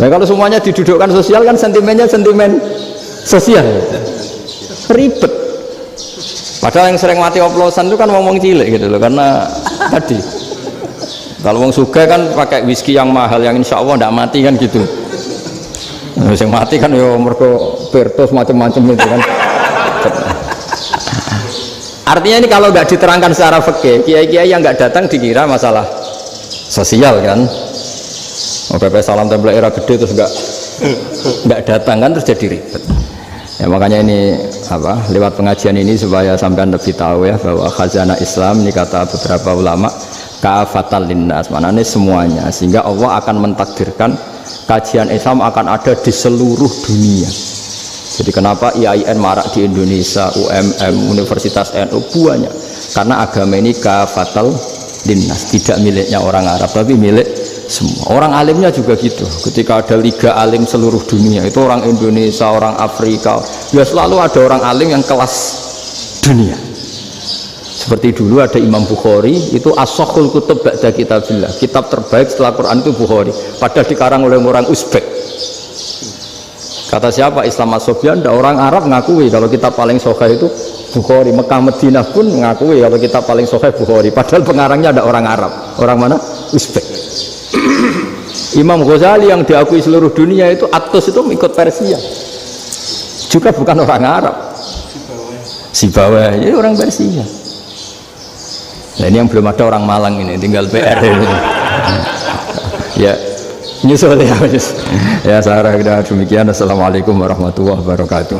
[SPEAKER 1] Nah kalau semuanya didudukkan sosial kan sentimennya sentimen sosial. Ribet. Padahal yang sering mati oplosan itu kan ngomong cilik gitu loh, karena tadi kalau wong sugih kan pakai whisky yang mahal yang insya Allah tidak mati kan gitu. Yang mati kan ya mergo pertos macam-macam itu kan. Artinya ini kalau nggak diterangkan secara fikih, kiai-kiai yang nggak datang dikira masalah sosial kan. PP salam template era gede terus nggak datang kan terus jadi ribet. Ya makanya ini apa lewat pengajian ini supaya sampean lebih tahu ya bahwa khazanah Islam ini kata beberapa ulama kafatal linnas, maknanya semuanya, sehingga Allah akan mentakdirkan kajian Islam akan ada di seluruh dunia. Jadi kenapa IAIN marak di Indonesia, UMM, Universitas NU banyak, karena agama ini kafatal linnas, tidak miliknya orang Arab tapi milik semua. Orang alimnya juga gitu. Ketika ada liga alim seluruh dunia, itu orang Indonesia, orang Afrika, ya selalu ada orang alim yang kelas dunia. Seperti dulu ada Imam Bukhari, itu as-sakhul kutub ba'da kitabillah, kitab terbaik setelah Quran itu Bukhari, padahal dikarang oleh orang Uzbek. Kata siapa? Islam As-Sofyan, orang Arab ngakui kalau kitab paling sahih itu Bukhari. Mekah Madinah pun ngakui kalau kitab paling sahih Bukhari, padahal pengarangnya ada orang Arab. Orang mana? Uzbek. Imam Ghazali yang diakui seluruh dunia itu Atus itu ikut Persia, juga bukan orang Arab. Sibawai ini orang Persia. Nah ini yang belum ada orang Malang ini, tinggal PR ini. Ya nyusul ya. Ya saya kira demikian. Assalamualaikum warahmatullahi wabarakatuh.